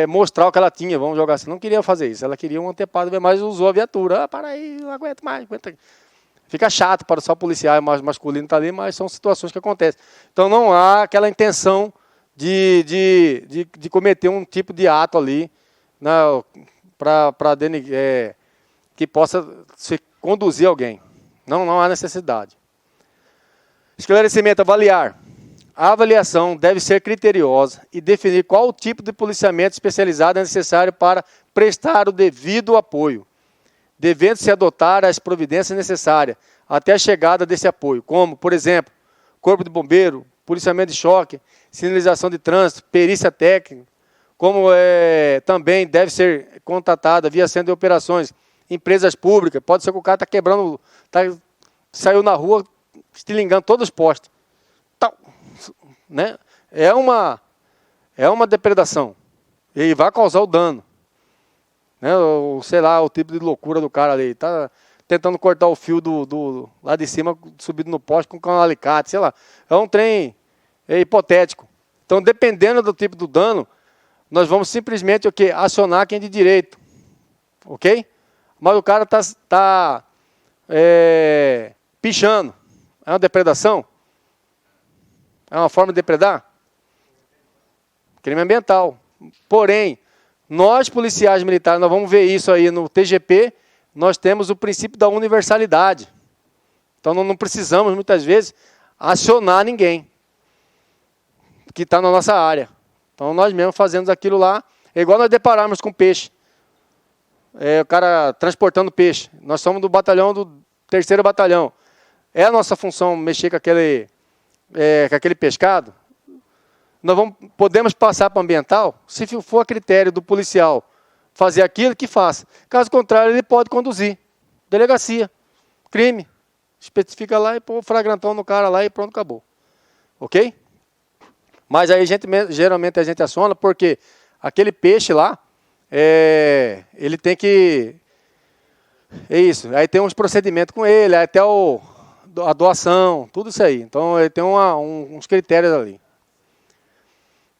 mostrar o que ela tinha, vamos jogar assim. Não queria fazer isso, ela queria um anteparo, mas usou a viatura. Para aí, não aguento mais, aguenta. Fica chato para só policial masculino estar ali, mas são situações que acontecem. Então não há aquela intenção de cometer um tipo de ato ali, né, que possa se conduzir alguém. Não há necessidade. Esclarecimento, avaliar. A avaliação deve ser criteriosa e definir qual tipo de policiamento especializado é necessário para prestar o devido apoio, devendo-se adotar as providências necessárias até a chegada desse apoio, como, por exemplo, corpo de bombeiro, policiamento de choque, sinalização de trânsito, perícia técnica, como também deve ser contatada via centro de operações, empresas públicas, pode ser que o cara está quebrando, saiu na rua estilingando todos os postes. Tal, né? É uma depredação e vai causar o dano. Né? Ou, sei lá, o tipo de loucura do cara ali. Está tentando cortar o fio lá de cima, subido no poste com um alicate, sei lá. É um trem hipotético. Então, dependendo do tipo do dano, nós vamos simplesmente acionar quem é de direito. Ok? Mas o cara está pichando. É uma depredação? É uma forma de depredar? Crime ambiental. Porém, nós, policiais militares, nós vamos ver isso aí no TGP, nós temos o princípio da universalidade. Então, não precisamos, muitas vezes, acionar ninguém que está na nossa área. Então, nós mesmos fazemos aquilo lá. É igual nós depararmos com peixe. O cara transportando peixe. Nós somos do 3º batalhão. É a nossa função mexer com aquele pescado? Nós podemos passar para o ambiental, se for a critério do policial fazer aquilo, que faça. Caso contrário, ele pode conduzir. Delegacia, crime. Especifica lá e põe o flagrantão no cara lá e pronto, acabou. Ok? Mas aí geralmente a gente aciona porque aquele peixe lá, ele tem que... É isso. Aí tem uns procedimentos com ele, até a doação, tudo isso aí. Então ele tem uns critérios ali.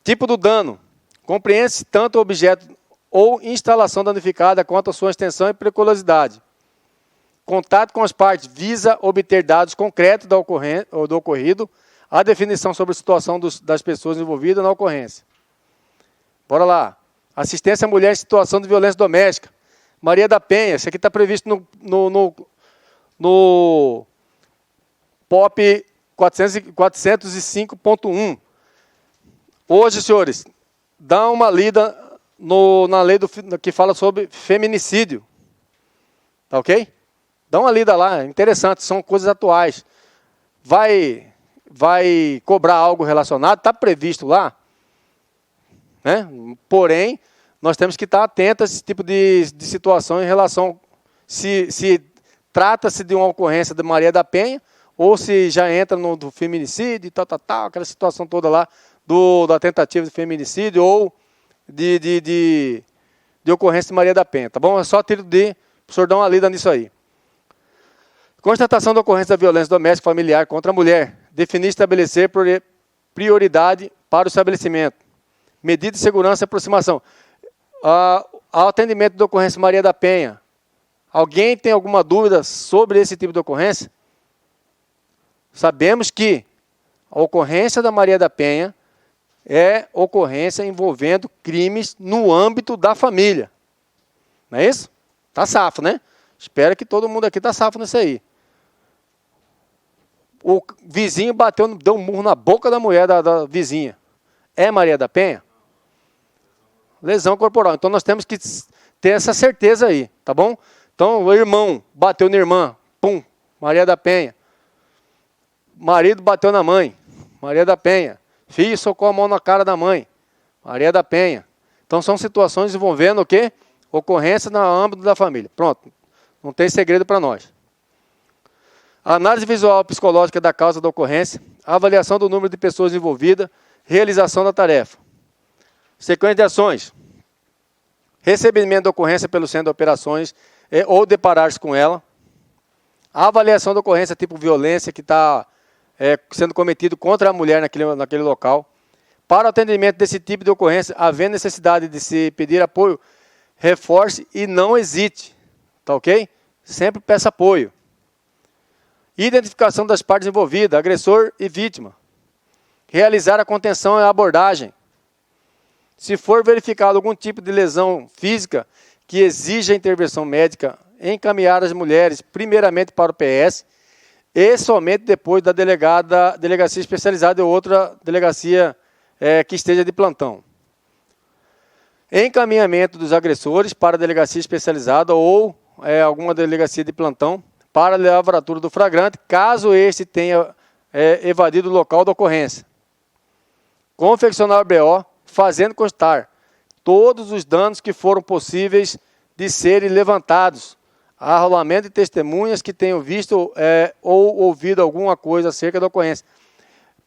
Tipo do dano. Compreende-se tanto o objeto ou instalação danificada quanto a sua extensão e periculosidade. Contato com as partes visa obter dados concretos do ocorrido, a definição sobre a situação das pessoas envolvidas na ocorrência. Bora lá. Assistência à mulher em situação de violência doméstica. Maria da Penha, isso aqui está previsto no POP 405.1. Hoje, senhores, dá uma lida na lei que fala sobre feminicídio. Tá ok? Dá uma lida lá, é interessante, são coisas atuais. Vai cobrar algo relacionado, está previsto lá. Né? Porém, nós temos que estar atentos a esse tipo de situação em relação, se trata-se de uma ocorrência de Maria da Penha, ou se já entra no do feminicídio, tal, aquela situação toda lá da tentativa de feminicídio ou de ocorrência de Maria da Penha, tá bom? É só tiro de, o senhor dá uma lida nisso aí. Constatação da ocorrência da violência doméstica familiar contra a mulher. Definir e estabelecer prioridade para o estabelecimento. Medida de segurança e aproximação. Ao atendimento da ocorrência Maria da Penha, alguém tem alguma dúvida sobre esse tipo de ocorrência? Sabemos que a ocorrência da Maria da Penha é ocorrência envolvendo crimes no âmbito da família. Não é isso? Tá safo, né? Espero que todo mundo aqui tá safo nisso aí. O vizinho deu um murro na boca da mulher da vizinha. É Maria da Penha? Lesão corporal. Então nós temos que ter essa certeza aí, tá bom? Então o irmão bateu na irmã, pum, Maria da Penha. Marido bateu na mãe, Maria da Penha. Filho socou a mão na cara da mãe, Maria da Penha. Então são situações envolvendo o quê? Ocorrência no âmbito da família. Pronto, não tem segredo para nós. Análise visual psicológica da causa da ocorrência, avaliação do número de pessoas envolvidas, realização da tarefa. Sequência de ações. Recebimento da ocorrência pelo centro de operações ou deparar-se com ela. A avaliação da ocorrência tipo violência que está sendo cometido contra a mulher naquele local. Para o atendimento desse tipo de ocorrência, havendo necessidade de se pedir apoio, reforce e não hesite. Tá ok? Sempre peça apoio. Identificação das partes envolvidas, agressor e vítima. Realizar a contenção e a abordagem. Se for verificado algum tipo de lesão física que exija intervenção médica, encaminhar as mulheres primeiramente para o PS e somente depois da delegacia especializada ou outra delegacia que esteja de plantão. Encaminhamento dos agressores para a delegacia especializada ou alguma delegacia de plantão para a lavratura do flagrante, caso este tenha evadido o local da ocorrência. Confeccionar o BO, fazendo constar todos os danos que foram possíveis de serem levantados, arrolamento de testemunhas que tenham visto ou ouvido alguma coisa acerca da ocorrência.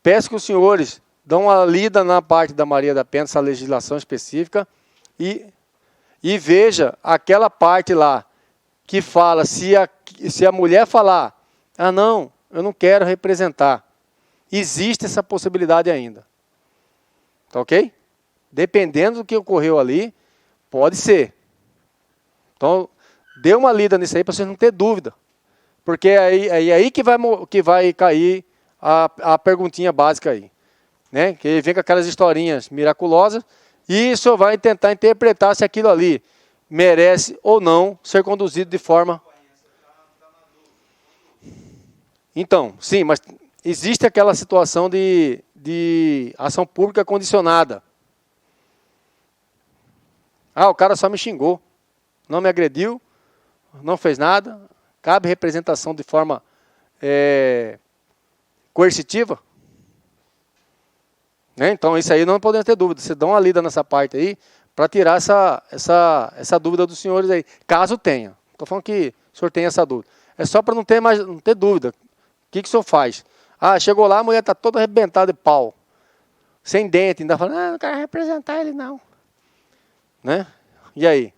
Peço que os senhores dão uma lida na parte da Maria da Penha, essa legislação específica, e veja aquela parte lá que fala, se a mulher falar, não, eu não quero representar, existe essa possibilidade ainda. Tá ok? Dependendo do que ocorreu ali, pode ser. Então, dê uma lida nisso aí para vocês não ter dúvida. Porque é aí que vai cair a perguntinha básica aí. Né? Que vem com aquelas historinhas miraculosas e o senhor vai tentar interpretar se aquilo ali merece ou não ser conduzido de forma... Então, sim, mas existe aquela situação de ação pública condicionada. O cara só me xingou, não me agrediu, não fez nada, cabe representação de forma coercitiva. Né? Então, isso aí não podemos ter dúvida. Vocês dão uma lida nessa parte aí, para tirar essa dúvida dos senhores aí, caso tenha. Estou falando que o senhor tem essa dúvida. É só para não ter dúvida. O que o senhor faz? Chegou lá, a mulher está toda arrebentada de pau, sem dente, ainda falando, não quero representar ele não. Né? E aí?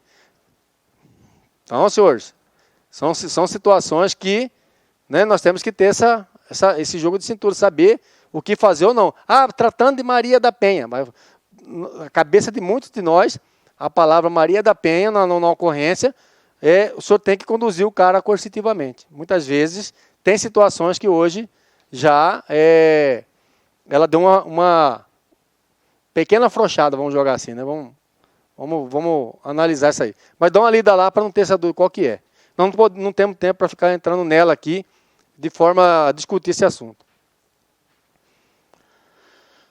Então, senhores, são situações que, né, nós temos que ter esse jogo de cintura, saber o que fazer ou não. Tratando de Maria da Penha, mas na cabeça de muitos de nós, a palavra Maria da Penha, na ocorrência, o senhor tem que conduzir o cara coercitivamente. Muitas vezes, tem situações que hoje já ela deu uma pequena afrouxada, vamos jogar assim, né? Vamos analisar isso aí. Mas dá uma lida lá para não ter essa dúvida qual que é. Não temos tempo para ficar entrando nela aqui, de forma a discutir esse assunto.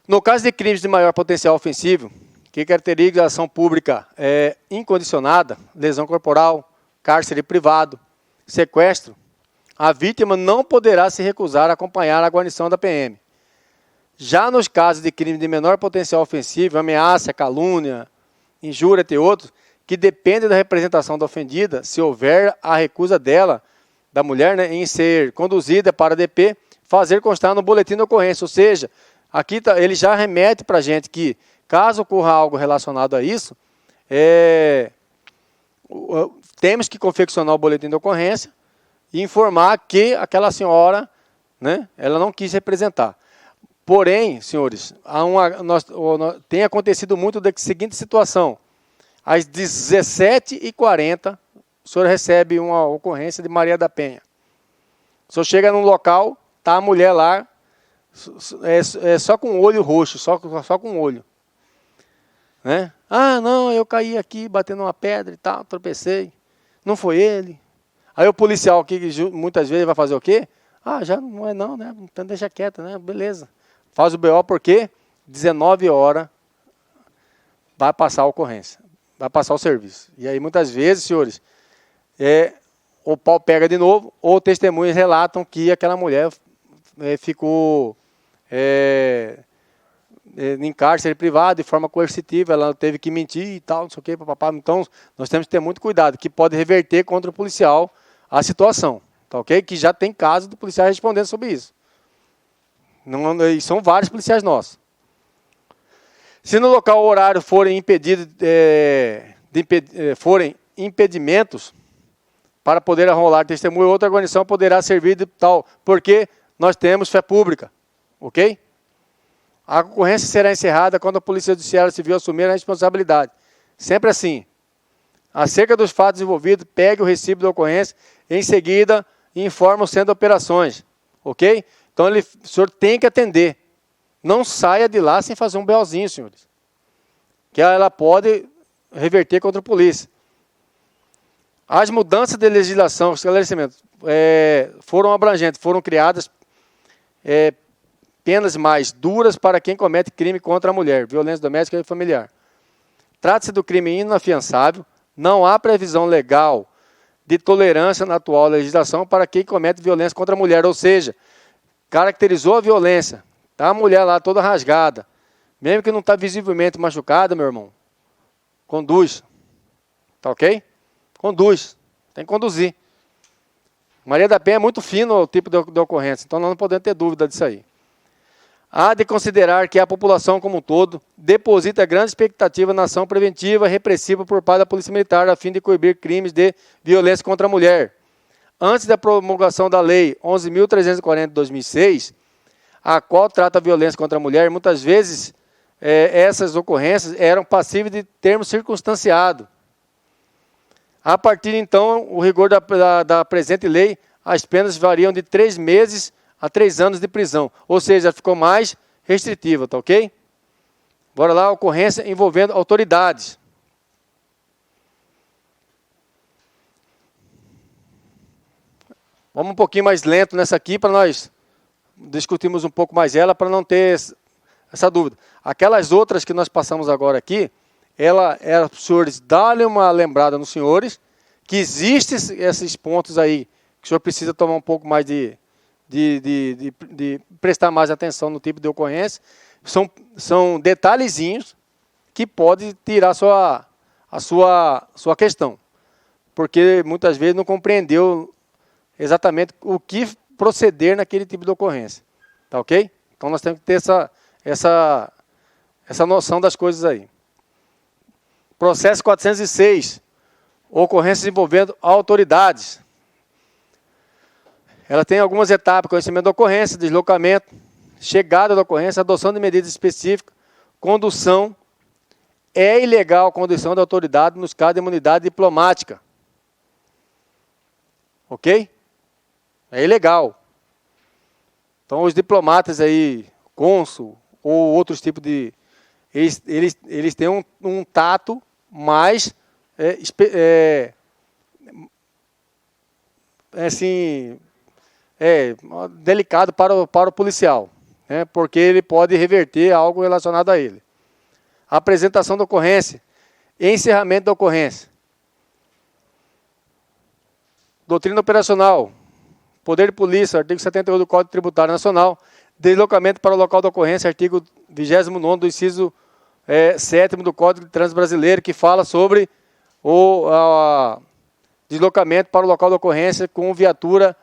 No caso de crimes de maior potencial ofensivo, que caracteriza a ação pública incondicionada, lesão corporal, cárcere privado, sequestro, a vítima não poderá se recusar a acompanhar a guarnição da PM. Já nos casos de crime de menor potencial ofensivo, ameaça, calúnia, injúria, entre outros, que dependem da representação da ofendida, se houver a recusa dela, da mulher, né, em ser conduzida para a DP, fazer constar no boletim de ocorrência. Ou seja, aqui ele já remete para a gente que, caso ocorra algo relacionado a isso, temos que confeccionar o boletim de ocorrência e informar que aquela senhora, né, ela não quis representar. Porém, senhores, tem acontecido muito da seguinte situação. Às 17h40, o senhor recebe uma ocorrência de Maria da Penha. O senhor chega num local, está a mulher lá, só com o olho roxo, só com o olho. Né? Ah, não, eu caí aqui batendo uma pedra e tal, tropecei. Não foi ele. Aí o policial aqui, muitas vezes, vai fazer o quê? Ah, já não é não, né? Então deixa quieto, né? Beleza. Faz o BO porque 19 horas vai passar a ocorrência, vai passar o serviço. E aí, muitas vezes, senhores, o pau pega de novo, ou testemunhas relatam que aquela mulher ficou em cárcere privado, de forma coercitiva, ela teve que mentir e tal, não sei o que, papapá. Então, nós temos que ter muito cuidado, que pode reverter contra o policial a situação, tá ok? Que já tem caso do policial respondendo sobre isso. E são vários policiais nossos. Se no local ou horário forem impedimentos para poder arrolar testemunho, outra guarnição poderá servir de tal, porque nós temos fé pública, ok? A ocorrência será encerrada quando a Polícia Judiciária Civil assumir a responsabilidade. Sempre assim. Acerca dos fatos envolvidos, pegue o recibo da ocorrência, em seguida informa o centro de operações, ok? Então o senhor tem que atender. Não saia de lá sem fazer um BOzinho, senhores. Que ela pode reverter contra a polícia. As mudanças de legislação, esclarecimento, foram abrangentes, foram criadas penas mais duras para quem comete crime contra a mulher, violência doméstica e familiar. Trata-se do crime inafiançável, não há previsão legal de tolerância na atual legislação para quem comete violência contra a mulher, ou seja, caracterizou a violência, está a mulher lá toda rasgada, mesmo que não está visivelmente machucada, meu irmão, conduz, tá ok? Conduz, tem que conduzir. Maria da Penha é muito fino o tipo de ocorrência, então nós não podemos ter dúvida disso aí. Há de considerar que a população como um todo deposita grande expectativa na ação preventiva e repressiva por parte da Polícia Militar a fim de coibir crimes de violência contra a mulher. Antes da promulgação da Lei 11.340 de 2006, a qual trata a violência contra a mulher, muitas vezes essas ocorrências eram passíveis de termo circunstanciado. A partir de então, o rigor da presente lei, as penas variam de 3 meses a 3 anos de prisão. Ou seja, ficou mais restritiva, tá ok? Bora lá, ocorrência envolvendo autoridades. Vamos um pouquinho mais lento nessa aqui, para nós discutirmos um pouco mais ela, para não ter essa dúvida. Aquelas outras que nós passamos agora aqui, os senhores dão-lhe uma lembrada nos senhores, que existem esses pontos aí, que o senhor precisa tomar um pouco mais de prestar mais atenção no tipo de ocorrência. São detalhezinhos que podem tirar a sua questão, porque muitas vezes não compreendeu exatamente o que proceder naquele tipo de ocorrência, tá ok? Então nós temos que ter essa noção das coisas aí. Processo 406, ocorrências envolvendo autoridades. Ela tem algumas etapas: conhecimento da ocorrência, deslocamento, chegada da ocorrência, adoção de medidas específicas, condução. É ilegal a condução da autoridade nos casos de imunidade diplomática. Ok? É ilegal. Então, os diplomatas aí, cônsul ou outros tipos de... Eles têm um tato mais delicado para o policial, né, porque ele pode reverter algo relacionado a ele. Apresentação da ocorrência, encerramento da ocorrência. Doutrina operacional, poder de polícia, artigo 78 do Código Tributário Nacional, deslocamento para o local da ocorrência, artigo 29º do inciso 7º do Código de Trânsito Brasileiro, que fala sobre o deslocamento para o local da ocorrência com viatura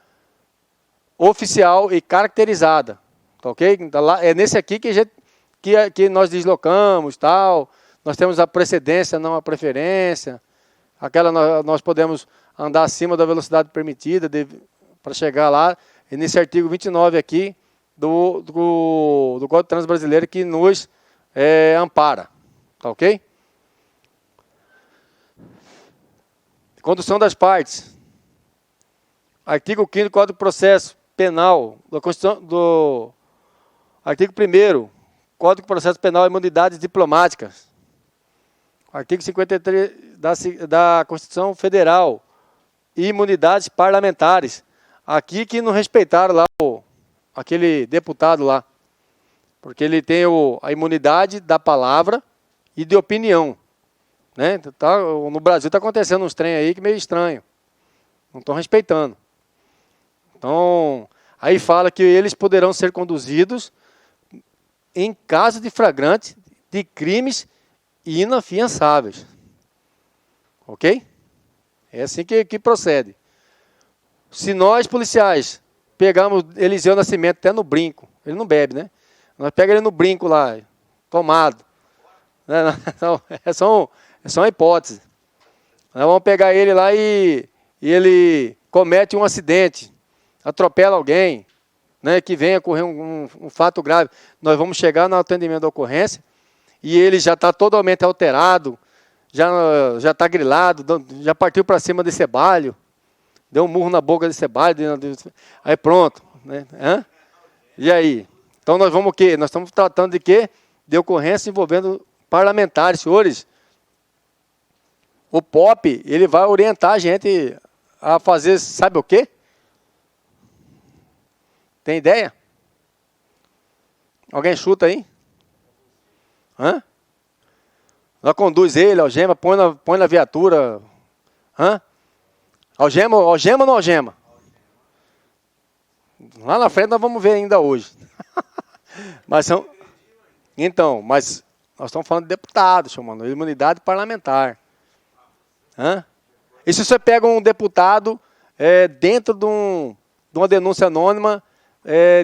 oficial e caracterizada. Tá ok? Então, lá, é nesse aqui que nós deslocamos, tal. Nós temos a precedência, não a preferência. Aquela nós podemos andar acima da velocidade permitida para chegar lá. E nesse artigo 29 aqui do Código de Trânsito Brasileiro que nos ampara. Tá ok? Condução das partes. Artigo 5º do Código de Processo Penal, da Constituição, do artigo 1º, Código de Processo Penal e Imunidades Diplomáticas. Artigo 53 da Constituição Federal, imunidades parlamentares. Aqui que não respeitaram lá aquele deputado lá, porque ele tem a imunidade da palavra e de opinião. Né? No Brasil está acontecendo uns trem aí que é meio estranho. Não estão respeitando. Então, aí fala que eles poderão ser conduzidos em caso de flagrante de crimes inafiançáveis. Ok? É assim que procede. Se nós, policiais, pegamos Eliseu Nascimento até no brinco, ele não bebe, né? Nós pegamos ele no brinco lá, tomado. Então, é só uma hipótese. Nós vamos pegar ele lá e ele comete um acidente, atropela alguém, né, que venha ocorrer um fato grave. Nós vamos chegar no atendimento da ocorrência e ele já está totalmente alterado, já está grilado, já partiu para cima desse cebalho, deu um murro na boca desse cebalho, aí pronto. Né? E aí? Então nós vamos o quê? Nós estamos tratando de quê? De ocorrência envolvendo parlamentares, senhores. O POP, ele vai orientar a gente a fazer, sabe o quê? Tem ideia? Alguém chuta aí? Nós conduz ele, algema, põe na viatura. Algema ou não algema? Lá na frente nós vamos ver ainda hoje. mas nós estamos falando de deputado, chamando imunidade parlamentar. E se você pega um deputado dentro de uma denúncia anônima,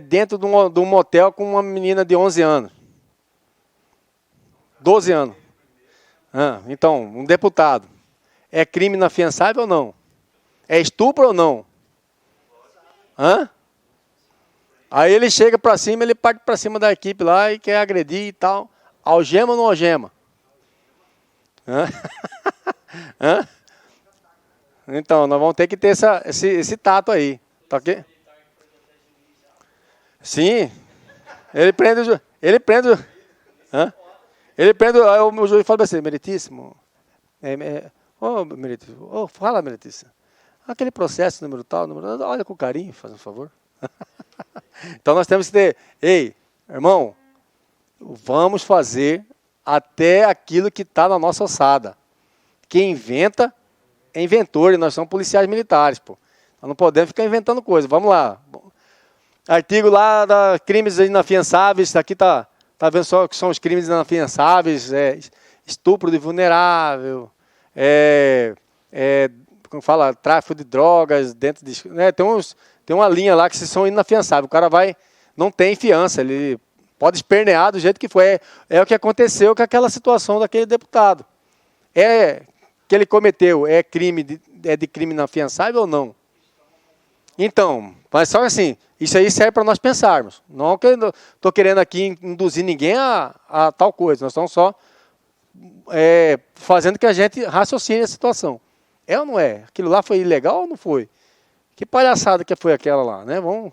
dentro de um motel com uma menina de 11 anos? 12 anos. Então, um deputado. É crime inafiançável ou não? É estupro ou não? Aí ele chega para cima, ele parte para cima da equipe lá e quer agredir e tal. Algema ou não algema? Então, nós vamos ter que ter esse tato aí. Tá ok? Sim. Ele prende o juiz fala assim, meritíssimo. Meritíssimo. Fala, meritíssimo. Aquele processo, número tal, olha com carinho, faz um favor. Então nós temos que ter, irmão, vamos fazer até aquilo que está na nossa ossada. Quem inventa é inventor, e nós somos policiais militares, pô. Nós não podemos ficar inventando coisa. Vamos lá. Artigo lá da crimes inafiançáveis, aqui está vendo só que são os crimes inafiançáveis, estupro de vulnerável, como fala, tráfico de drogas, dentro de... tem uma linha lá que são inafiançáveis. O cara não tem fiança, ele pode espernear do jeito que foi. É o que aconteceu com aquela situação daquele deputado. Que ele cometeu, é de crime inafiançável ou não? Então, mas só assim, isso aí serve para nós pensarmos. Não que eu estou querendo aqui induzir ninguém a tal coisa. Nós estamos só fazendo que a gente raciocine a situação. É ou não é? Aquilo lá foi ilegal ou não foi? Que palhaçada que foi aquela lá, né? Vamos.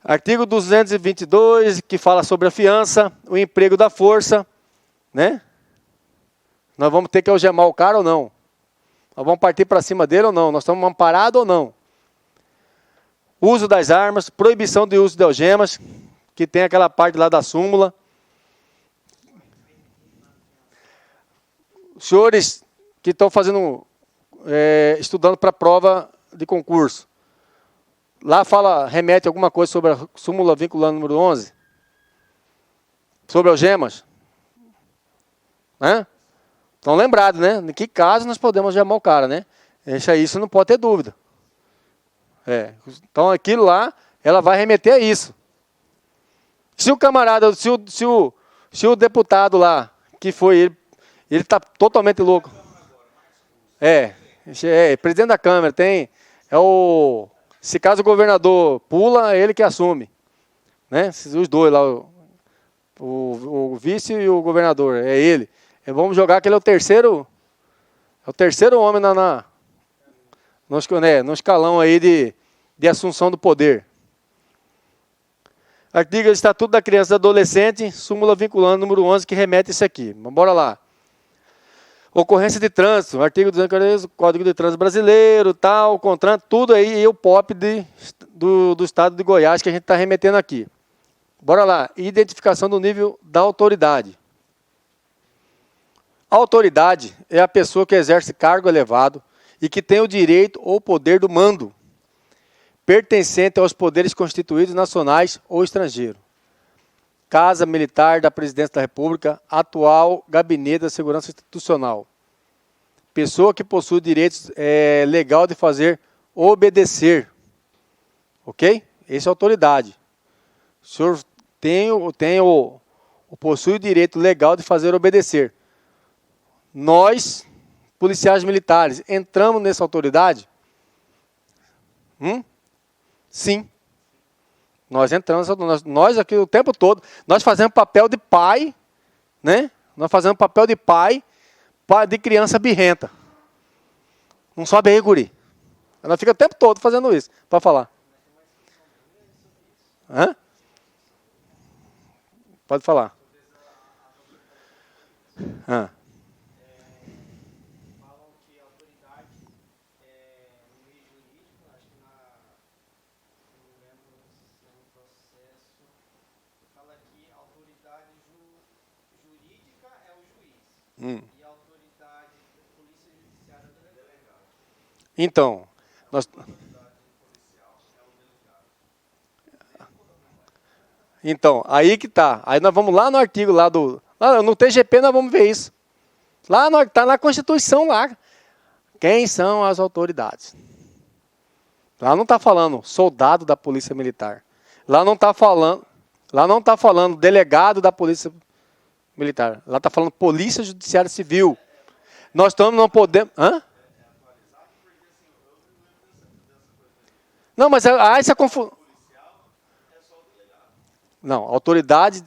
Artigo 222, que fala sobre a fiança, o emprego da força, né? Nós vamos ter que algemar o cara ou não? Nós vamos partir para cima dele ou não? Nós estamos amparados ou não? Uso das armas, proibição de uso de algemas, que tem aquela parte lá da súmula. Os senhores que estão estudando para a prova de concurso, lá remete alguma coisa sobre a súmula vinculante número 11? Sobre algemas? Estão lembrados, né? Em que caso nós podemos algemar o cara, né? Isso não pode ter dúvida. Então aquilo lá, ela vai remeter a isso. Se o camarada, se o deputado lá, que foi ele está totalmente louco. Presidente da Câmara, se caso o governador pula, é ele que assume. Né? Os dois lá, o vice e o governador, é ele. Vamos jogar que ele é o terceiro homem no escalão aí de assunção do poder. Artigo do Estatuto da Criança e do Adolescente, súmula vinculante número 11, que remete isso aqui. Bora lá. Ocorrência de trânsito, artigo 240, Código de Trânsito Brasileiro, tal, CONTRAN, tudo aí, e o POP do Estado de Goiás, que a gente está remetendo aqui. Bora lá. Identificação do nível da autoridade. A autoridade é a pessoa que exerce cargo elevado e que tem o direito ou poder do mando, pertencente aos poderes constituídos nacionais ou estrangeiros. Casa Militar da Presidência da República, atual Gabinete da Segurança Institucional. Pessoa que possui direitos legal de fazer obedecer. Ok? Essa é a autoridade. O senhor possui o direito legal de fazer obedecer. Nós, policiais militares, entramos nessa autoridade? Sim. Nós entramos, nós aqui o tempo todo, nós fazemos papel de pai, né? Nós fazemos papel de pai de criança birrenta. Não sobe aí, guri. Ela fica o tempo todo fazendo isso, para falar. Pode falar. Falam que a autoridade no meio jurídico, acho que não lembro se é um processo, fala que a autoridade jurídica é o juiz e a autoridade da polícia judiciária é o delegado. Então, Então, aí que tá. Aí nós vamos lá no artigo lá no TGP nós vamos ver isso. Lá está na Constituição lá. Quem são as autoridades? Lá não está falando soldado da Polícia Militar. Lá não está falando delegado da Polícia Militar. Lá está falando Polícia Judiciária Civil. Nós não podemos... Não, mas essa confusão... Não, autoridade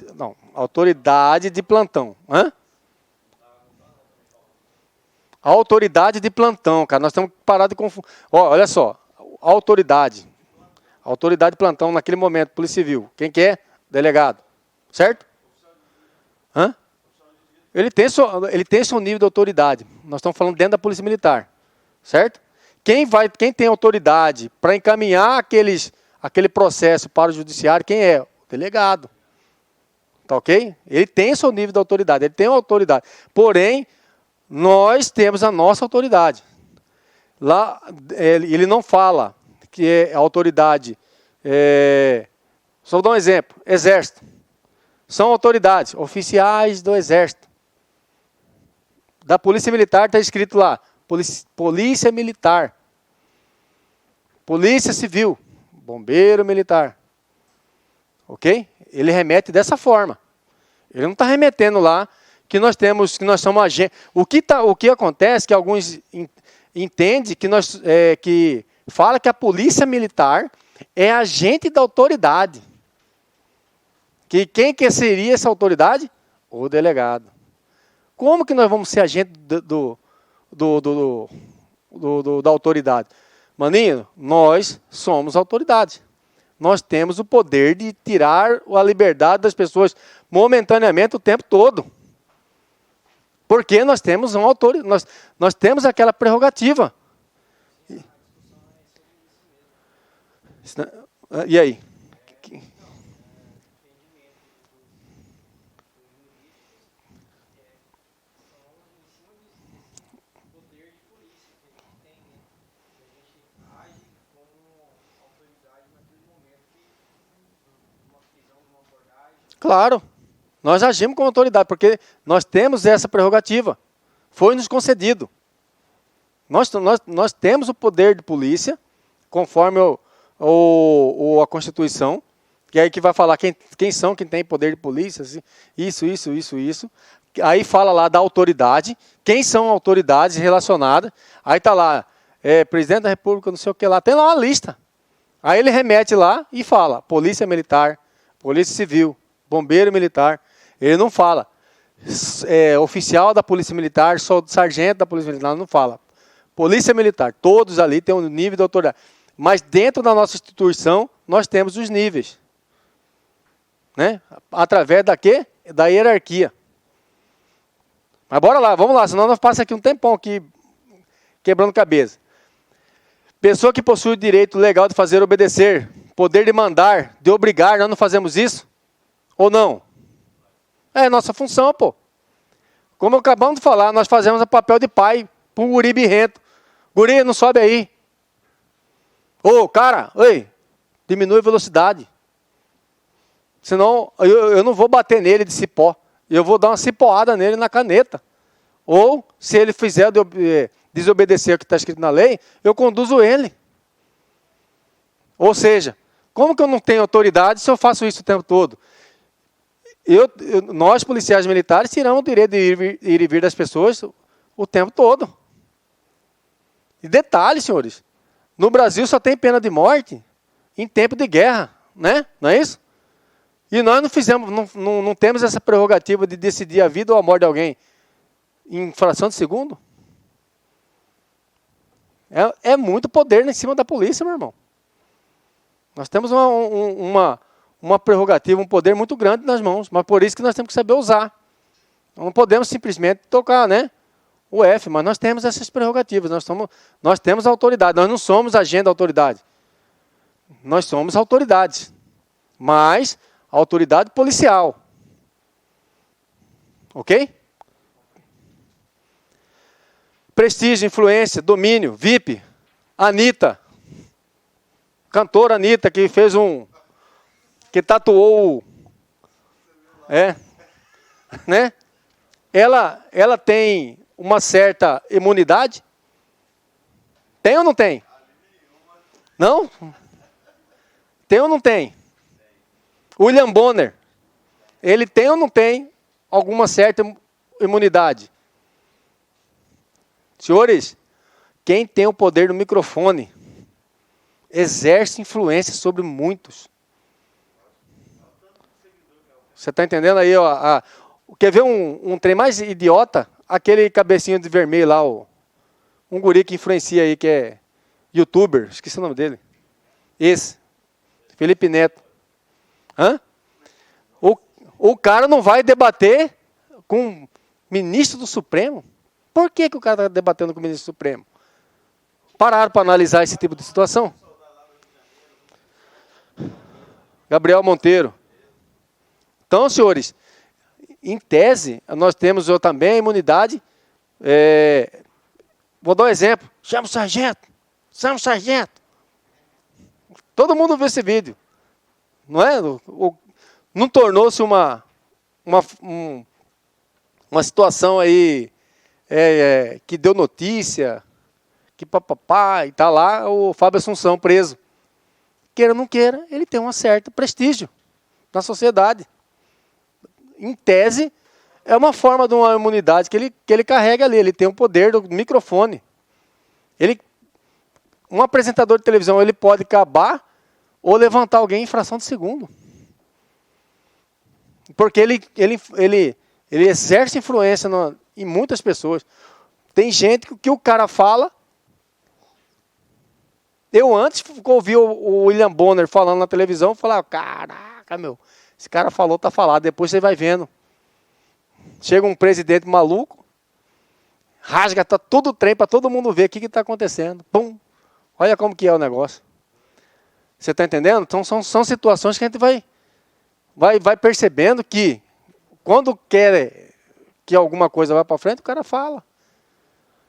de plantão. Autoridade de plantão, cara. Nós temos que parar de confundir. Olha só, autoridade de plantão naquele momento, Polícia Civil. Quem que é? Delegado. Certo? Ele tem seu nível de autoridade. Nós estamos falando dentro da Polícia Militar. Certo? Quem tem autoridade para encaminhar aquele processo para o judiciário, quem é? Delegado. Tá ok? Ele tem seu nível de autoridade, ele tem uma autoridade. Porém, nós temos a nossa autoridade. Lá, ele não fala que é autoridade. Só vou dar um exemplo. Exército. São autoridades, oficiais do Exército. Da Polícia Militar está escrito lá, Polícia Militar. Polícia Civil. Bombeiro Militar. Ok? Ele remete dessa forma. Ele não está remetendo lá que nós somos agentes. O que acontece é que alguns entendem que fala que a Polícia Militar é agente da autoridade. Que quem que seria essa autoridade? O delegado. Como que nós vamos ser agente da autoridade? Maninho, nós somos autoridade. Nós temos o poder de tirar a liberdade das pessoas momentaneamente o tempo todo. Porque nós temos uma autoridade, nós temos aquela prerrogativa. E aí? Claro, nós agimos como autoridade, porque nós temos essa prerrogativa. Foi nos concedido. Nós temos o poder de polícia, conforme ou a Constituição, que é aí que vai falar quem tem poder de polícia, assim, isso. Aí fala lá da autoridade, quem são autoridades relacionadas. Aí está lá, presidente da República, não sei o que lá, tem lá uma lista. Aí ele remete lá e fala, polícia militar, polícia civil, bombeiro militar. Ele não fala, oficial da polícia militar, sargento da polícia militar, não fala. Polícia militar, todos ali têm um nível de autoridade. Mas dentro da nossa instituição, nós temos os níveis. Né? Através da quê? Da hierarquia. Mas bora lá, vamos lá, senão nós passamos aqui um tempão aqui quebrando cabeça. Pessoa que possui o direito legal de fazer obedecer, poder de mandar, de obrigar, nós não fazemos isso? Ou não? É nossa função, pô. Como acabamos de falar, nós fazemos o papel de pai para um guri birrento. Guri, não sobe aí. Ô, cara, oi, diminui a velocidade. Senão, eu não vou bater nele de cipó. Eu vou dar uma cipoada nele na caneta. Ou, se ele fizer desobedecer o que está escrito na lei, eu conduzo ele. Ou seja, como que eu não tenho autoridade se eu faço isso o tempo todo? Nós, policiais militares, tiramos o direito de ir e vir das pessoas o tempo todo. E detalhe, senhores, no Brasil só tem pena de morte em tempo de guerra, né? Não é isso? E nós não temos essa prerrogativa de decidir a vida ou a morte de alguém em fração de segundo. É muito poder em cima da polícia, meu irmão. Nós temos uma prerrogativa, um poder muito grande nas mãos, mas por isso que nós temos que saber usar. Não podemos simplesmente tocar, né, o F, mas nós temos essas prerrogativas, nós temos autoridade, nós não somos agente da autoridade. Nós somos autoridades, mas autoridade policial. Ok? Prestígio, influência, domínio, VIP, Anitta, cantora Anitta, que fez que tatuou, né? Ela tem uma certa imunidade? Tem ou não tem? Não? Tem ou não tem? William Bonner, ele tem ou não tem alguma certa imunidade? Senhores, quem tem o poder do microfone exerce influência sobre muitos. Você está entendendo aí? Ó, quer ver um trem mais idiota? Aquele cabecinho de vermelho lá, um guri que influencia aí, que é youtuber, esqueci o nome dele. Esse, Felipe Neto. Hã? O cara não vai debater com o ministro do Supremo? Por que o cara está debatendo com o ministro do Supremo? Pararam para analisar esse tipo de situação? Gabriel Monteiro. Então, senhores, em tese, nós temos também a imunidade. Vou dar um exemplo. Chama o sargento. Chama o sargento. Todo mundo viu esse vídeo. Não é? Não tornou-se uma situação aí que deu notícia, que papapá, e está lá o Fábio Assunção preso. Queira ou não queira, ele tem um certo prestígio na sociedade. Em tese, é uma forma de uma imunidade que ele carrega ali. Ele tem o poder do microfone. Um apresentador de televisão, ele pode acabar ou levantar alguém em fração de segundo. Porque ele exerce influência em muitas pessoas. Tem gente que o cara fala. Eu antes ouvi o William Bonner falando na televisão, falava, caraca, meu, esse cara falou, tá falado. Depois você vai vendo. Chega um presidente maluco, rasga todo o trem para todo mundo ver o que está acontecendo. Pum! Olha como que é o negócio. Você está entendendo? Então são situações que a gente vai percebendo que quando quer que alguma coisa vá para frente, o cara fala.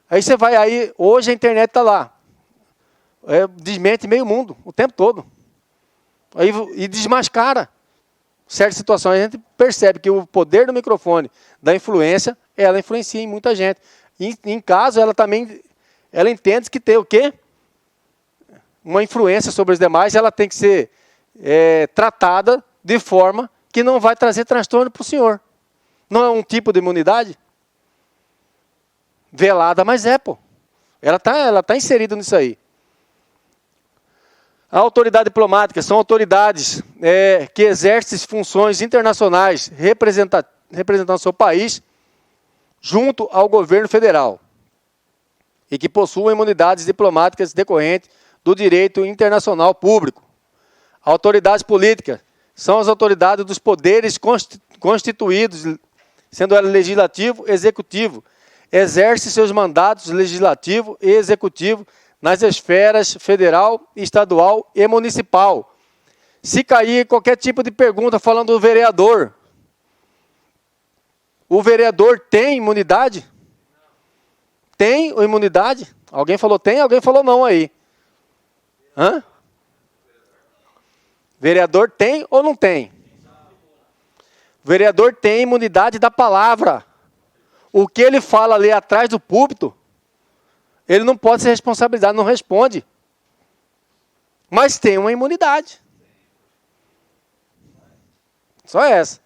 Aí você vai aí, hoje a internet está lá. Desmente meio mundo, o tempo todo. E desmascara certas situações. A gente percebe que o poder do microfone, da influência, ela influencia em muita gente. Em caso, ela entende que tem o quê? uma influência sobre os demais, ela tem que ser tratada de forma que não vai trazer transtorno para o senhor. Não é um tipo de imunidade? Velada, mas pô. Ela tá inserida nisso aí. A autoridade diplomática são autoridades que exercem funções internacionais representando seu país junto ao governo federal e que possuem imunidades diplomáticas decorrentes do direito internacional público. Autoridades políticas são as autoridades dos poderes constituídos, sendo ela legislativo e executivo, exerce seus mandatos legislativo e executivo nas esferas federal, estadual e municipal. Se cair qualquer tipo de pergunta falando do vereador, o vereador tem imunidade? Tem imunidade? Alguém falou tem, alguém falou não aí. Hã? Vereador tem ou não tem? Vereador tem imunidade da palavra. O que ele fala ali atrás do púlpito, ele não pode ser responsabilizado, não responde. Mas tem uma imunidade. Só essa.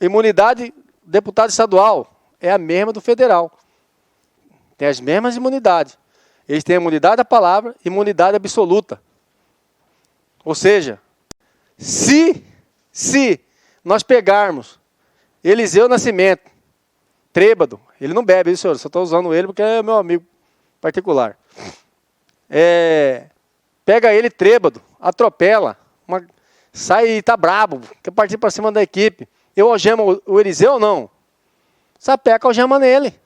Imunidade, deputado estadual, é a mesma do federal. Tem as mesmas imunidades. Eles têm a imunidade da palavra, imunidade absoluta. Ou seja, se nós pegarmos Eliseu Nascimento, trêbado, ele não bebe, isso, senhor, só estou usando ele porque é meu amigo particular. Pega ele trêbado, atropela, sai e está brabo, quer partir para cima da equipe. Eu algemo o Eliseu ou não? Sapeca algema nele.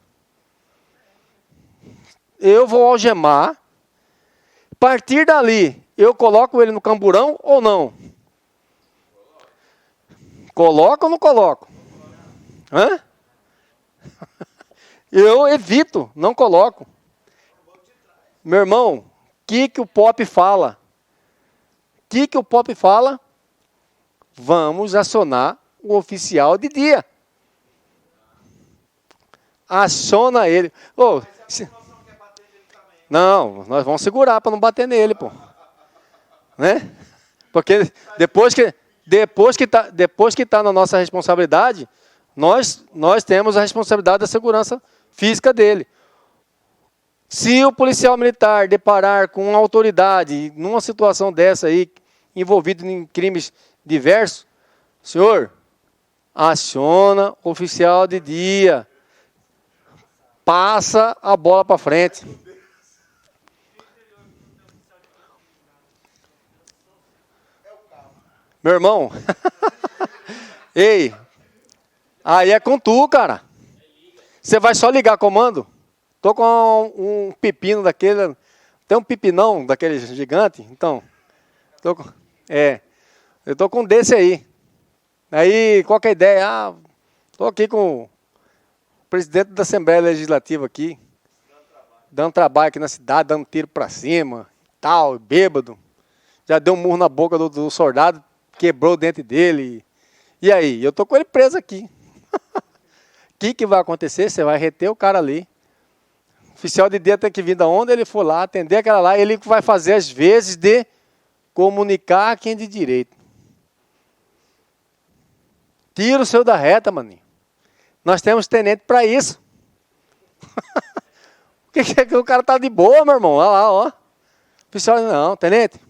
Eu vou algemar, a partir dali, eu coloco ele no camburão ou não? Coloco ou não coloco? Hã? Eu evito, não coloco. Meu irmão, o que o Pop fala? O que o Pop fala? Vamos acionar o oficial de dia. Aciona ele. Não, nós vamos segurar para não bater nele, pô. Né? Porque depois que tá na nossa responsabilidade, nós temos a responsabilidade da segurança física dele. Se o policial militar deparar com uma autoridade numa situação dessa aí, envolvido em crimes diversos, senhor, aciona o oficial de dia, passa a bola para frente. Meu irmão, ei, aí é com tu, cara. Você vai só ligar comando? Tô com um pepino daquele, tem um pepinão daquele gigante, então, eu tô com um desse aí. Aí, qual que é a ideia? Tô aqui com o presidente da Assembleia Legislativa aqui, dando trabalho aqui na cidade, dando tiro pra cima, tal, bêbado. Já deu um murro na boca do soldado, quebrou o dente dele. E aí? Eu tô com ele preso aqui. O que vai acontecer? Você vai reter o cara ali. O oficial de dia tem que vir da onde ele for lá, atender aquela lá, ele vai fazer as vezes de comunicar a quem de direito. Tira o seu da reta, maninho. Nós temos tenente para isso. que o cara tá de boa, meu irmão? Olha lá, ó. O oficial, não, tenente.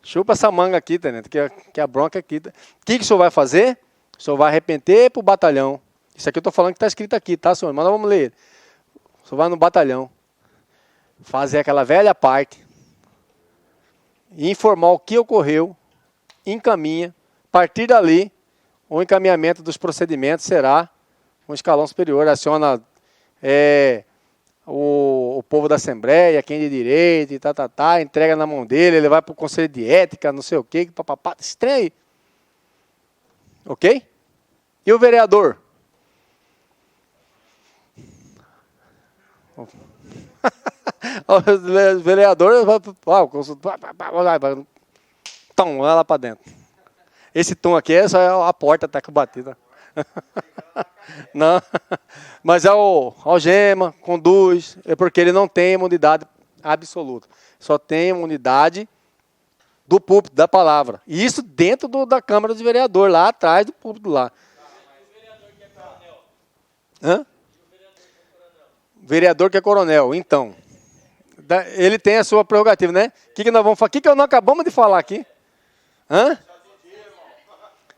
Chupa essa manga aqui, tenente, que a bronca aqui. O que o senhor vai fazer? O senhor vai arrepender para o batalhão. Isso aqui eu estou falando que está escrito aqui, tá, senhor? Mas nós vamos ler. O senhor vai no batalhão. Fazer aquela velha parte. Informar o que ocorreu. Encaminha. A partir dali, o encaminhamento dos procedimentos será um escalão superior. Aciona o povo da Assembleia, quem de direito, e entrega na mão dele, ele vai para o Conselho de Ética, não sei o quê, papapá, estranho. Ok? E o vereador? O vereador vai tom, vai lá para dentro. Esse tom aqui é só a porta até que eu bati. Tá? Não, mas é o algema, conduz, é porque ele não tem imunidade absoluta. Só tem imunidade do púlpito, da palavra. E isso dentro da Câmara de Vereador, lá atrás do púlpito lá. Hã? Vereador que é coronel, então. Ele tem a sua prerrogativa, né? O que nós vamos falar? O que nós acabamos de falar aqui? Hã?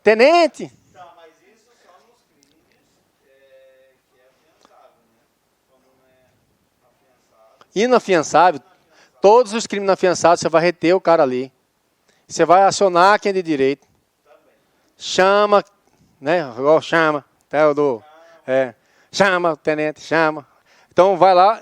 Tenente? Tá, mas isso só nos crimes que é afiançável, né? Quando não é afiançável. Inafiançável, todos os crimes inafiançados, você vai reter o cara ali. Você vai acionar quem é de direito. Chama, né? Igual chama. Até o do. Chama o tenente, chama. Então vai lá,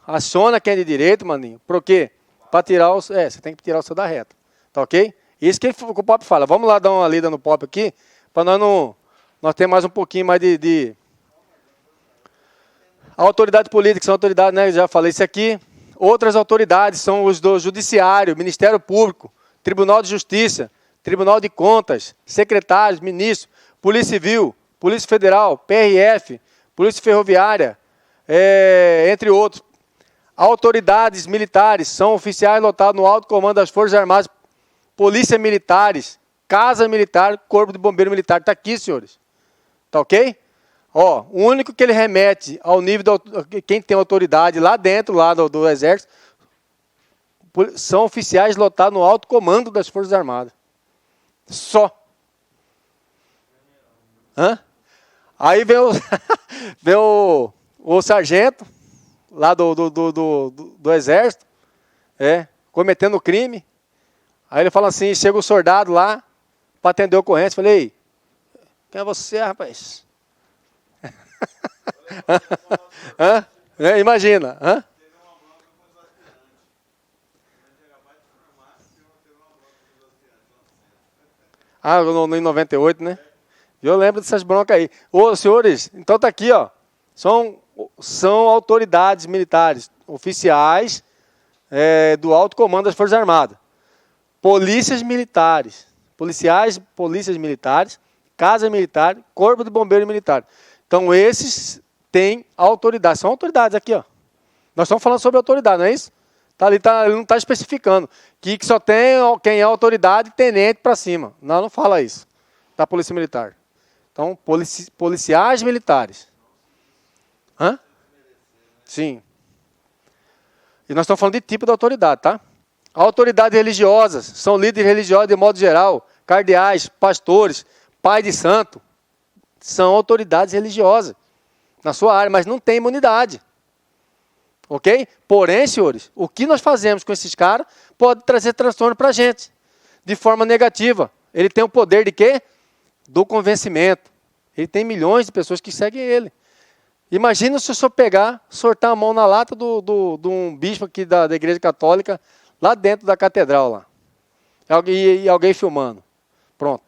aciona quem é de direito, maninho. Por quê? Para tirar o. Você tem que tirar o seu da reta. Tá ok? Isso que o Pop fala. Vamos lá dar uma lida no Pop aqui, para nós não. Nós ter mais um pouquinho mais de. A autoridade política são autoridades, né? Já falei isso aqui. Outras autoridades são os do Judiciário, Ministério Público, Tribunal de Justiça, Tribunal de Contas, secretários, ministros, Polícia Civil, Polícia Federal, PRF, Polícia Ferroviária, entre outros. Autoridades militares são oficiais lotados no alto comando das Forças Armadas, Polícia Militares, Casa Militar, Corpo de Bombeiro Militar. Está aqui, senhores. Tá ok? Ó, o único que ele remete ao nível de quem tem autoridade lá dentro lá do Exército são oficiais lotados no alto comando das Forças Armadas. Só. Hã? Aí vem vem o sargento lá do Exército, cometendo crime. Aí ele fala assim, chega o soldado lá para atender a ocorrência. Falei, ei, quem é você, rapaz? Hã? Imagina. Hã? Em 98, né? Eu lembro dessas broncas aí. Ô, senhores, então tá aqui, ó. São autoridades militares, oficiais do alto comando das Forças Armadas. Polícias militares, polícias militares, Casa Militar, Corpo de Bombeiro Militar. Então, esses têm autoridade. São autoridades aqui, ó. Nós estamos falando sobre autoridade, não é isso? Tá ali, ele não está especificando. Que só tem quem é autoridade, tenente para cima. Não fala isso. Da Polícia Militar. Então, policiais militares. Hã? Sim. E nós estamos falando de tipo de autoridade, tá? Autoridades religiosas, são líderes religiosos de modo geral, cardeais, pastores, pai de santo, são autoridades religiosas na sua área, mas não tem imunidade. Ok? Porém, senhores, o que nós fazemos com esses caras pode trazer transtorno para a gente, de forma negativa. Ele tem o poder de quê? Do convencimento. Ele tem milhões de pessoas que seguem ele. Imagina se o senhor pegar, sortar a mão na lata de um bispo aqui da Igreja Católica, lá dentro da catedral, lá. E alguém filmando. Pronto.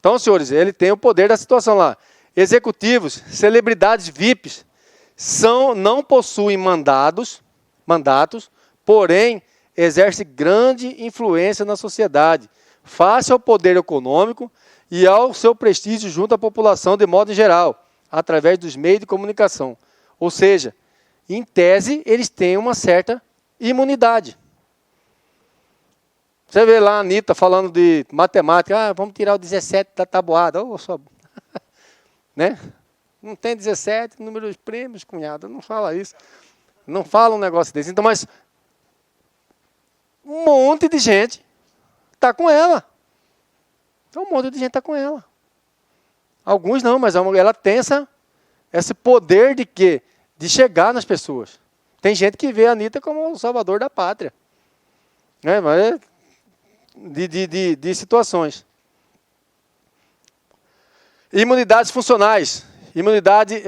Então, senhores, ele tem o poder da situação lá. Executivos, celebridades VIPs, não possuem mandatos, porém, exercem grande influência na sociedade, face ao poder econômico e ao seu prestígio junto à população de modo geral, através dos meios de comunicação. Ou seja, em tese, eles têm uma certa imunidade. Você vê lá a Anitta falando de matemática, vamos tirar o 17 da tabuada. Né? Não tem 17, números primos, cunhada, não fala isso. Não fala um negócio desse. Então, mas um monte de gente está com ela. Então, um monte de gente está com ela. Alguns não, mas ela tem esse poder de quê? De chegar nas pessoas. Tem gente que vê a Anitta como o salvador da pátria. Mas de situações. Imunidades funcionais. Imunidade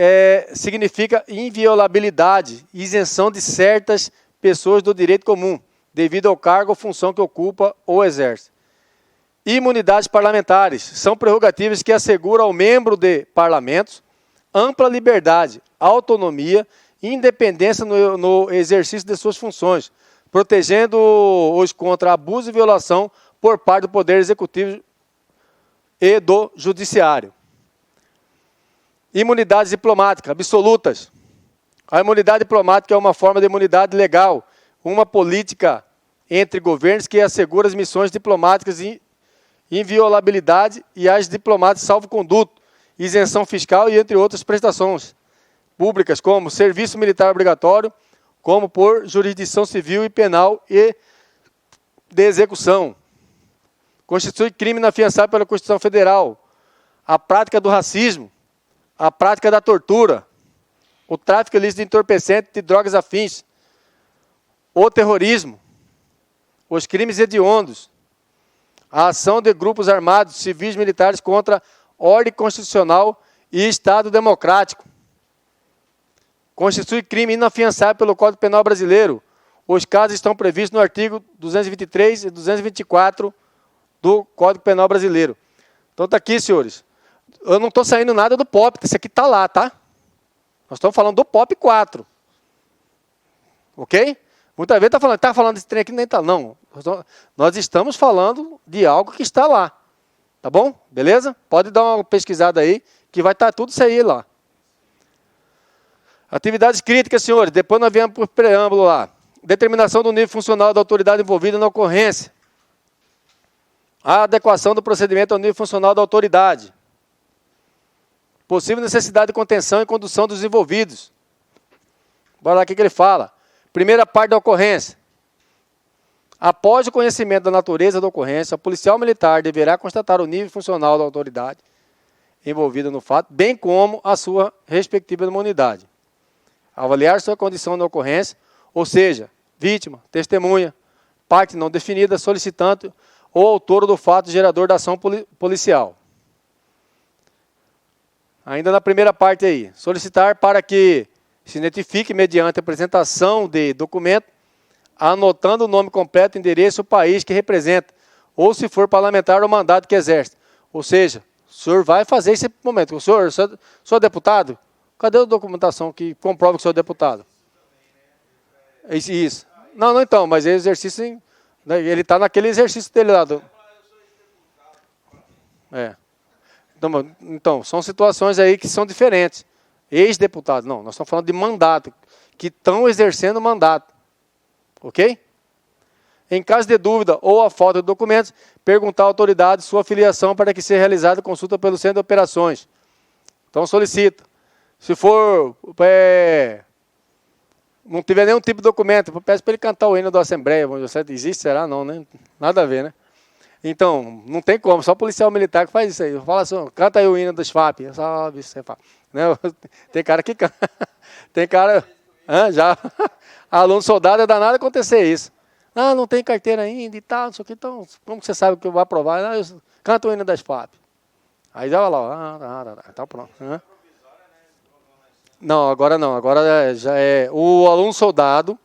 significa inviolabilidade, isenção de certas pessoas do direito comum, devido ao cargo ou função que ocupa ou exerce. Imunidades parlamentares são prerrogativas que asseguram ao membro de parlamentos ampla liberdade, autonomia e independência no exercício de suas funções, protegendo-os contra abuso e violação por parte do Poder Executivo e do Judiciário. Imunidades diplomáticas absolutas. A imunidade diplomática é uma forma de imunidade legal, uma política entre governos que assegura as missões diplomáticas e inviolabilidade e as diplomatas salvo-conduto, isenção fiscal e entre outras prestações públicas, como serviço militar obrigatório, como por jurisdição civil e penal e de execução. Constitui crime inafiançável pela Constituição Federal. A prática do racismo, a prática da tortura, o tráfico ilícito de entorpecentes de drogas afins, o terrorismo, os crimes hediondos, a ação de grupos armados, civis e militares contra ordem constitucional e Estado democrático. Constitui crime inafiançável pelo Código Penal brasileiro. Os casos estão previstos no artigo 223 e 224 do Código Penal brasileiro. Então está aqui, senhores. Eu não estou saindo nada do POP, esse aqui está lá, tá? Nós estamos falando do POP 4. Ok? Muitas vezes está falando desse trem aqui, nem está. Não. Nós estamos falando de algo que está lá. Tá bom? Beleza? Pode dar uma pesquisada aí, que vai estar tudo isso aí lá. Atividades críticas, senhores. Depois nós viemos por preâmbulo lá. Determinação do nível funcional da autoridade envolvida na ocorrência. A adequação do procedimento ao nível funcional da autoridade. Possível necessidade de contenção e condução dos envolvidos. Bora lá, o que ele fala? Primeira parte da ocorrência. Após o conhecimento da natureza da ocorrência, o policial militar deverá constatar o nível funcional da autoridade envolvida no fato, bem como a sua respectiva imunidade. Avaliar sua condição na ocorrência, ou seja, vítima, testemunha, parte não definida, solicitante ou autor do fato gerador da ação policial. Ainda na primeira parte aí, solicitar para que se identifique mediante apresentação de documento, anotando o nome completo, endereço, o país que representa, ou se for parlamentar o mandato que exerce. Ou seja, o senhor vai fazer esse momento. O senhor é deputado? Cadê a documentação que comprova que o senhor é deputado? Isso. Não, então, mas é exercício, ele está naquele exercício dele lá. Então, são situações aí que são diferentes. Ex-deputados, não, nós estamos falando de mandato, que estão exercendo mandato. Ok? Em caso de dúvida ou a falta de documentos, perguntar à autoridade sua filiação para que seja realizada consulta pelo centro de operações. Então, solicita. Se for, não tiver nenhum tipo de documento, peço para ele cantar o hino da Assembleia. Existe? Será? Não, né? Nada a ver, né? Então, não tem como, só o policial militar que faz isso aí. Fala assim, canta aí o hino dos FAP. Sabe, você fala. Não, tem cara que canta. Tem cara, já, aluno soldado é danado acontecer isso. Ah, não tem carteira ainda e tal, não sei o que, então, como você sabe que eu vou aprovar? Canta o hino das FAP. Aí já vai lá, tá pronto. Não, agora não, agora já é o aluno soldado,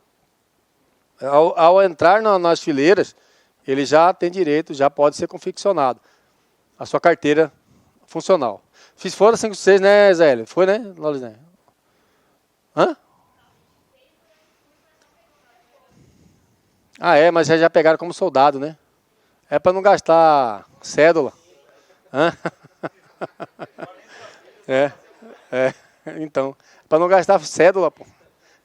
ao entrar nas fileiras, ele já tem direito, já pode ser confeccionado a sua carteira funcional. Fiz fora 5-6, né, Zé Hélio? Foi, né, Laurinei? Hã? Mas já pegaram como soldado, né? É para não gastar cédula. Hã? Então, para não gastar cédula, pô.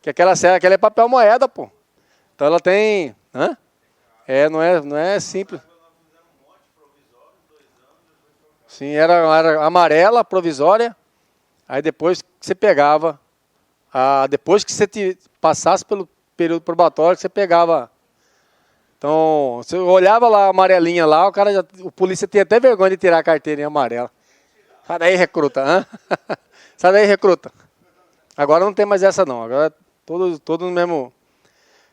Que aquela cédula, aquela é papel moeda, pô. Então ela tem, não é simples. Sim, era amarela, provisória. Aí depois que você pegava, depois que você passasse pelo período probatório, você pegava. Então, você olhava lá a amarelinha lá, o polícia tinha até vergonha de tirar a carteirinha amarela. Sai daí, recruta. Sai daí, recruta. Agora não tem mais essa não, agora é todo no mesmo.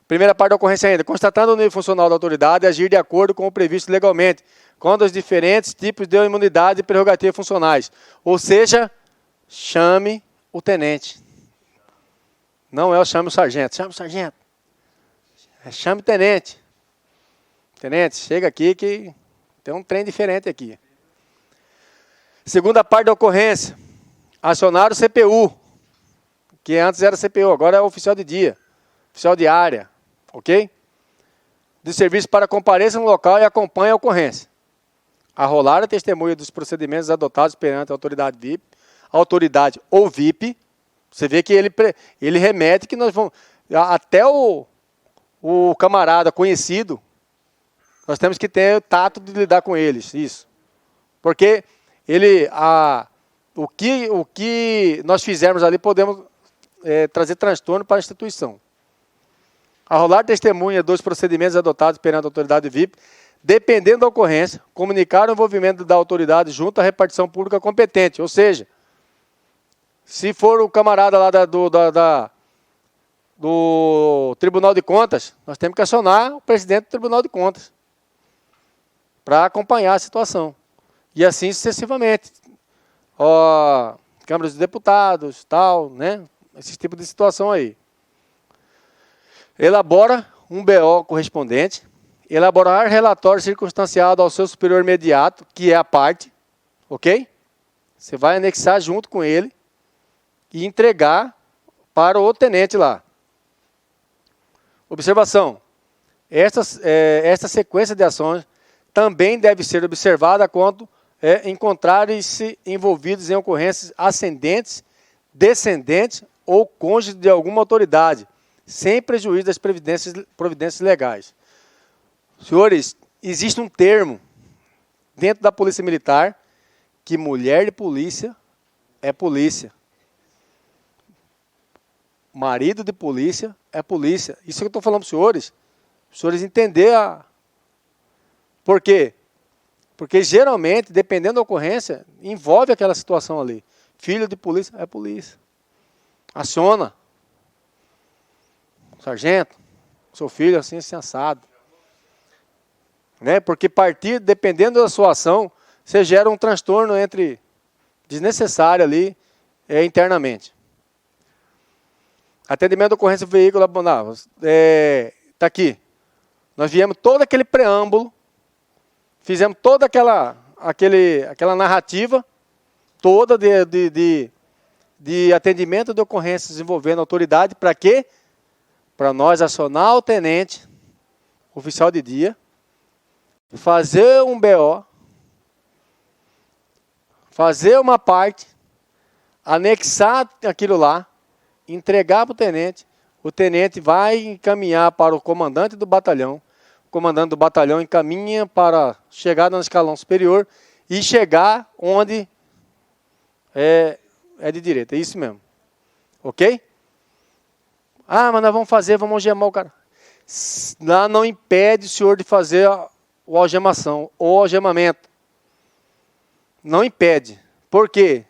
Primeira parte da ocorrência ainda. Constatando o nível funcional da autoridade, agir de acordo com o previsto legalmente, quando os diferentes tipos de imunidade e prerrogativas funcionais. Ou seja, chame o tenente. Não é o chame o sargento. Chame o sargento. Chame o tenente. Tenente, chega aqui que tem um trem diferente aqui. Segunda parte da ocorrência. Acionar o CPU, que antes era CPU, agora é oficial de dia, oficial de área, ok? De serviço para compareça no local e acompanhe a ocorrência. Arrolar a testemunha dos procedimentos adotados perante a autoridade VIP, autoridade ou VIP, você vê que ele remete que nós vamos... Até o camarada conhecido, nós temos que ter o tato de lidar com eles, isso. Porque o que nós fizermos ali podemos trazer transtorno para a instituição. Arrolar testemunha dos procedimentos adotados perante a autoridade VIP, dependendo da ocorrência, comunicar o envolvimento da autoridade junto à repartição pública competente. Ou seja, se for o camarada lá do Tribunal de Contas, nós temos que acionar o presidente do Tribunal de Contas para acompanhar a situação. E assim sucessivamente. Câmara dos Deputados, tal, né? Esse tipo de situação aí. Elabora um BO correspondente, elaborar relatório circunstanciado ao seu superior imediato, que é a parte, ok? Você vai anexar junto com ele e entregar para o tenente lá. Observação. Esta sequência de ações também deve ser observada quando encontrarem-se envolvidos em ocorrências ascendentes, descendentes ou cônjuge de alguma autoridade, sem prejuízo das providências legais. Senhores, existe um termo dentro da Polícia Militar que mulher de polícia é polícia. Marido de polícia é polícia. Isso que eu estou falando para os senhores entenderem. Por quê? Porque geralmente, dependendo da ocorrência, envolve aquela situação ali. Filho de polícia é polícia. Aciona. Sargento, seu filho assim assado. Né? Porque dependendo da sua ação, você gera um transtorno desnecessário ali internamente. Atendimento da ocorrência do veículo abandonado. Está aqui. Nós viemos todo aquele preâmbulo, fizemos toda aquela narrativa toda de atendimento de ocorrências envolvendo a autoridade. Para quê? Para nós acionar o tenente, oficial de dia, fazer um BO, fazer uma parte, anexar aquilo lá, entregar para o tenente vai encaminhar para o comandante do batalhão, o comandante do batalhão encaminha para chegar no escalão superior e chegar onde é de direito, é isso mesmo, ok? Mas nós vamos algemar o cara. Lá não impede o senhor de fazer o algemação, ou algemamento. Não impede. Por quê?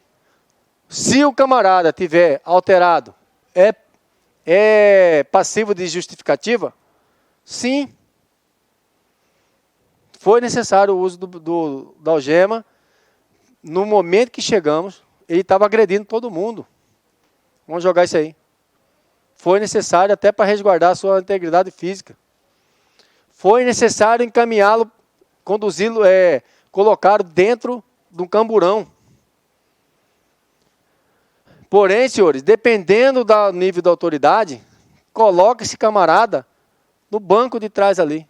Se o camarada tiver alterado, é passivo de justificativa? Sim. Foi necessário o uso da algema. No momento que chegamos, ele estava agredindo todo mundo. Vamos jogar isso aí. Foi necessário até para resguardar a sua integridade física. Foi necessário encaminhá-lo, conduzi-lo, colocá-lo dentro de um camburão. Porém, senhores, dependendo do nível da autoridade, coloca esse camarada no banco de trás ali.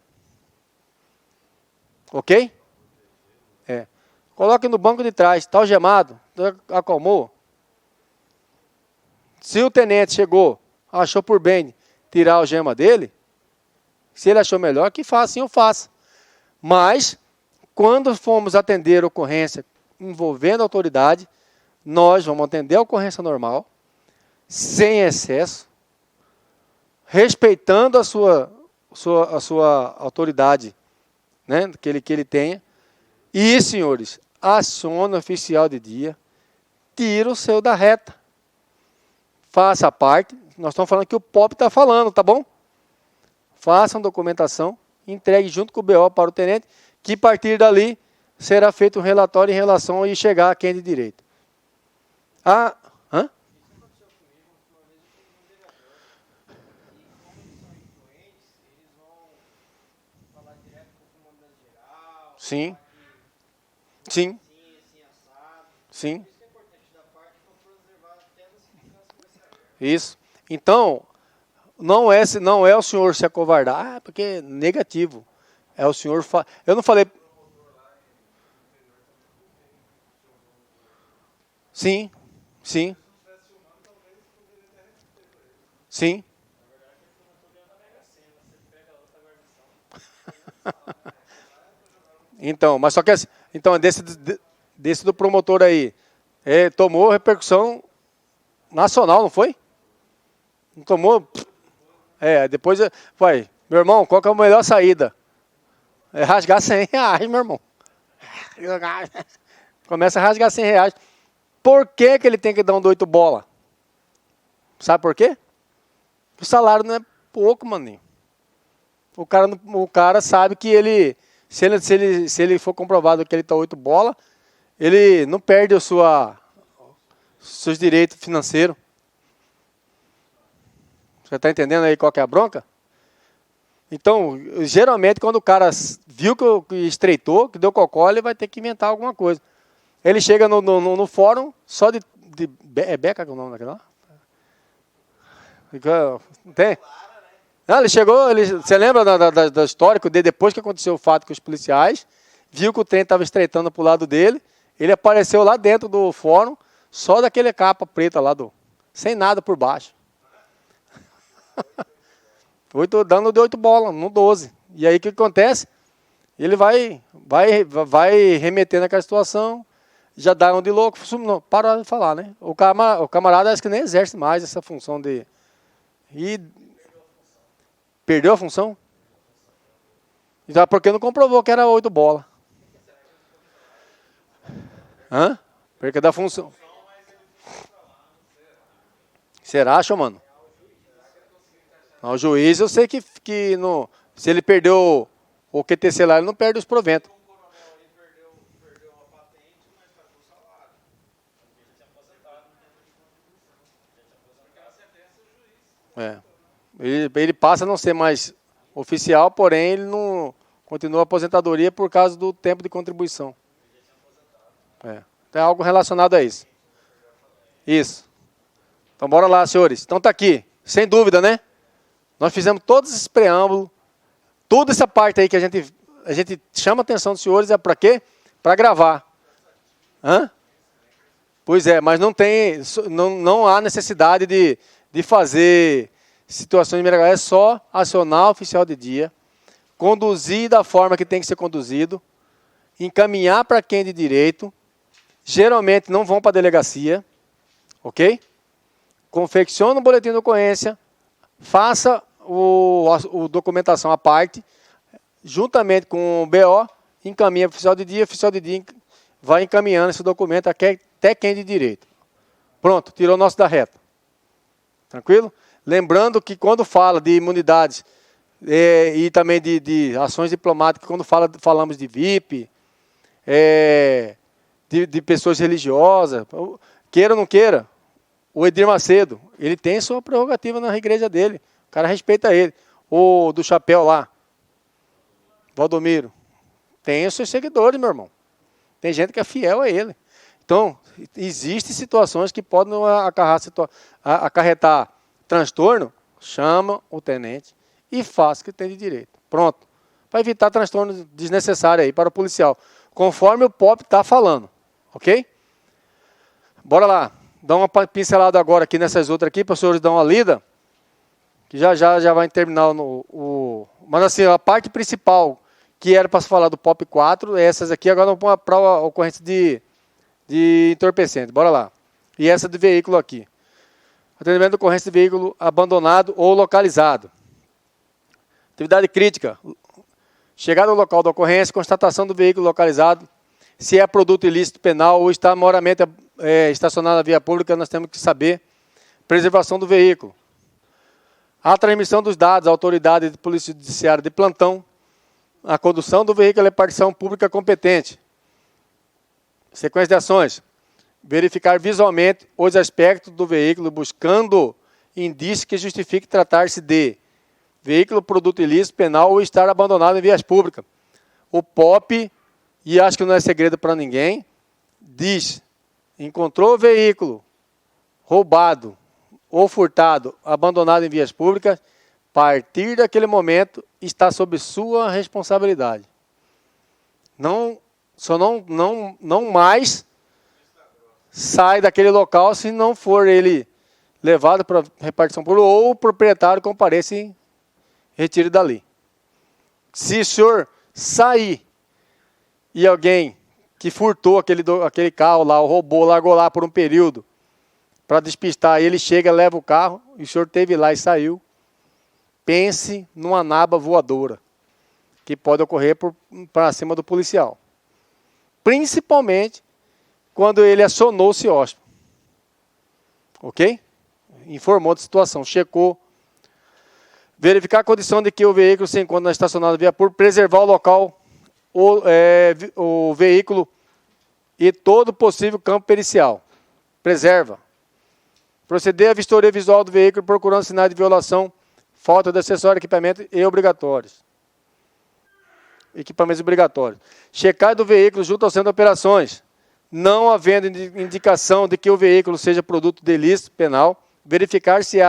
Ok? Coloque no banco de trás. Está algemado? Acalmou? Se o tenente chegou, achou por bem tirar a algema dele, se ele achou melhor, que faça, sim, eu faço. Mas, quando formos atender a ocorrência envolvendo a autoridade, nós vamos atender a ocorrência normal, sem excesso, respeitando a sua autoridade, né, que ele tenha. E, senhores, aciona o oficial de dia, tira o seu da reta. Faça a parte. Nós estamos falando que o POP está falando, tá bom? Façam documentação, entregue junto com o BO para o tenente, que a partir dali será feito um relatório em relação a chegar a quem de direito. Hã? Sim. Sim. Sim. Isso. Então, não é o senhor se acovardar, porque é negativo. É o senhor... Eu não falei... Sim. Sim. Sim. Então, mas só que então desse do promotor aí, tomou repercussão nacional, não foi? Não tomou? Depois vai, meu irmão, qual que é a melhor saída? É rasgar R$ 100, meu irmão. Começa a rasgar R$ 100. Por que ele tem que dar um 8 bola? Sabe por quê? O salário não é pouco, maninho. O cara sabe que se ele for comprovado que ele está 8 bola, ele não perde seus direitos financeiros. Você está entendendo aí qual que é a bronca? Então, geralmente, quando o cara viu que estreitou, que deu cocó, ele vai ter que inventar alguma coisa. Ele chega no fórum, só é Beca que é o nome daquele lá? Tem? Não, ele chegou, você lembra do histórico dele, depois que aconteceu o fato com os policiais, viu que o trem estava estreitando para o lado dele, ele apareceu lá dentro do fórum, só daquele capa preta lá, sem nada por baixo. Dando de 8 bolas, no 12. E aí o que acontece? Ele vai remetendo aquela situação, já dá um de louco, não, para de falar, né? O camarada acho que nem exerce mais essa função de... E perdeu a função? Então, porque não comprovou que era 8 bolas. Hã? Perca da função. Será, acha, mano? Não, o juiz, eu sei que se ele perdeu o QTC lá, ele não perde os proventos. Ele passa a não ser mais oficial, porém ele não continua a aposentadoria por causa do tempo de contribuição. Então é algo relacionado a isso. Isso. Então bora lá, senhores. Então tá aqui, sem dúvida, né? Nós fizemos todos esses preâmbulos, toda essa parte aí que a gente chama a atenção dos senhores é para quê? Para gravar. Hã? Pois é, mas não há necessidade de fazer situações de mineral, é só acionar o oficial de dia, conduzir da forma que tem que ser conduzido, encaminhar para quem de direito, geralmente não vão para a delegacia, ok? Confecciona o boletim de ocorrência, faça a documentação à parte, juntamente com o BO, encaminha para o oficial de dia vai encaminhando esse documento até quem de direito. Pronto, tirou o nosso da reta. Tranquilo? Lembrando que quando fala de imunidades e também de ações diplomáticas, quando falamos de VIP, de pessoas religiosas, queira ou não queira, o Edir Macedo, ele tem sua prerrogativa na igreja dele. O cara respeita ele. O do chapéu lá, Valdomiro, tem os seus seguidores, meu irmão. Tem gente que é fiel a ele. Então, existem situações que podem acarretar transtorno, chama o tenente e faça o que tem de direito. Pronto. Para evitar transtorno desnecessário aí para o policial. Conforme o POP está falando. Ok? Bora lá. Dá uma pincelada agora aqui nessas outras aqui, para os senhores dar uma lida. Que já vai terminar Mas assim, a parte principal que era para se falar do POP 4, essas aqui, agora vamos para a ocorrência de entorpecente. Bora lá. E essa do veículo aqui. Atendimento de ocorrência de veículo abandonado ou localizado. Atividade crítica. Chegada ao local da ocorrência, constatação do veículo localizado. Se é produto ilícito penal ou está moramente estacionado na via pública, nós temos que saber. Preservação do veículo. A transmissão dos dados à autoridade de polícia judiciária de plantão. A condução do veículo é partição pública competente. Sequência de ações. Verificar visualmente os aspectos do veículo, buscando indícios que justifiquem tratar-se de veículo, produto ilícito, penal ou estar abandonado em vias públicas. O POP, e acho que não é segredo para ninguém, diz, encontrou o veículo roubado ou furtado, abandonado em vias públicas, a partir daquele momento está sob sua responsabilidade. Não mais sai daquele local se não for ele levado para repartição pública ou o proprietário compareça e retire dali. Se o senhor sair e alguém que furtou aquele carro lá, ou roubou, largou lá por um período para despistar, ele chega, leva o carro, e o senhor esteve lá e saiu, pense numa naba voadora que pode ocorrer para cima do policial. Principalmente quando ele acionou o CIOSP. Ok? Informou da situação, checou. Verificar a condição de que o veículo se encontra estacionado via pública, preservar o local, o veículo e todo possível campo pericial. Preserva. Proceder à vistoria visual do veículo procurando sinais de violação, falta de acessório, equipamento e obrigatórios. Equipamentos obrigatórios. Checar do veículo junto ao centro de operações, não havendo indicação de que o veículo seja produto de ilícito penal, verificar se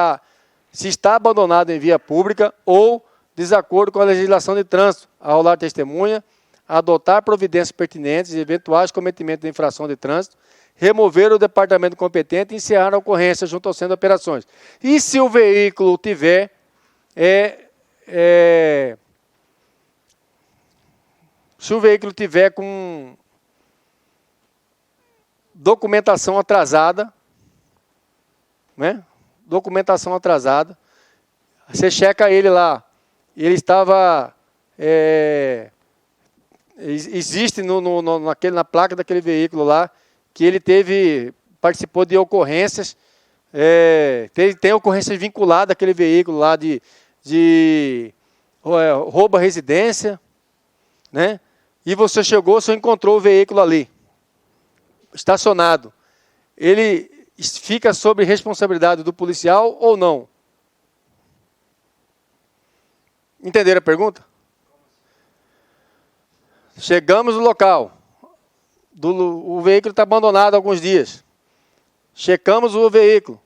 está abandonado em via pública ou desacordo com a legislação de trânsito, arrolar testemunha, adotar providências pertinentes e eventuais cometimentos de infração de trânsito, remover o departamento competente e encerrar a ocorrência junto ao centro de operações. E se o veículo tiver com documentação atrasada, né? Documentação atrasada, você checa ele lá, ele estava, existe na placa daquele veículo lá, que ele participou de ocorrências, tem ocorrências vinculadas àquele veículo lá de roubo à residência, né? E você encontrou o veículo ali, estacionado. Ele fica sob responsabilidade do policial ou não? Entenderam a pergunta? Chegamos no local. O veículo está abandonado há alguns dias. Checamos o veículo.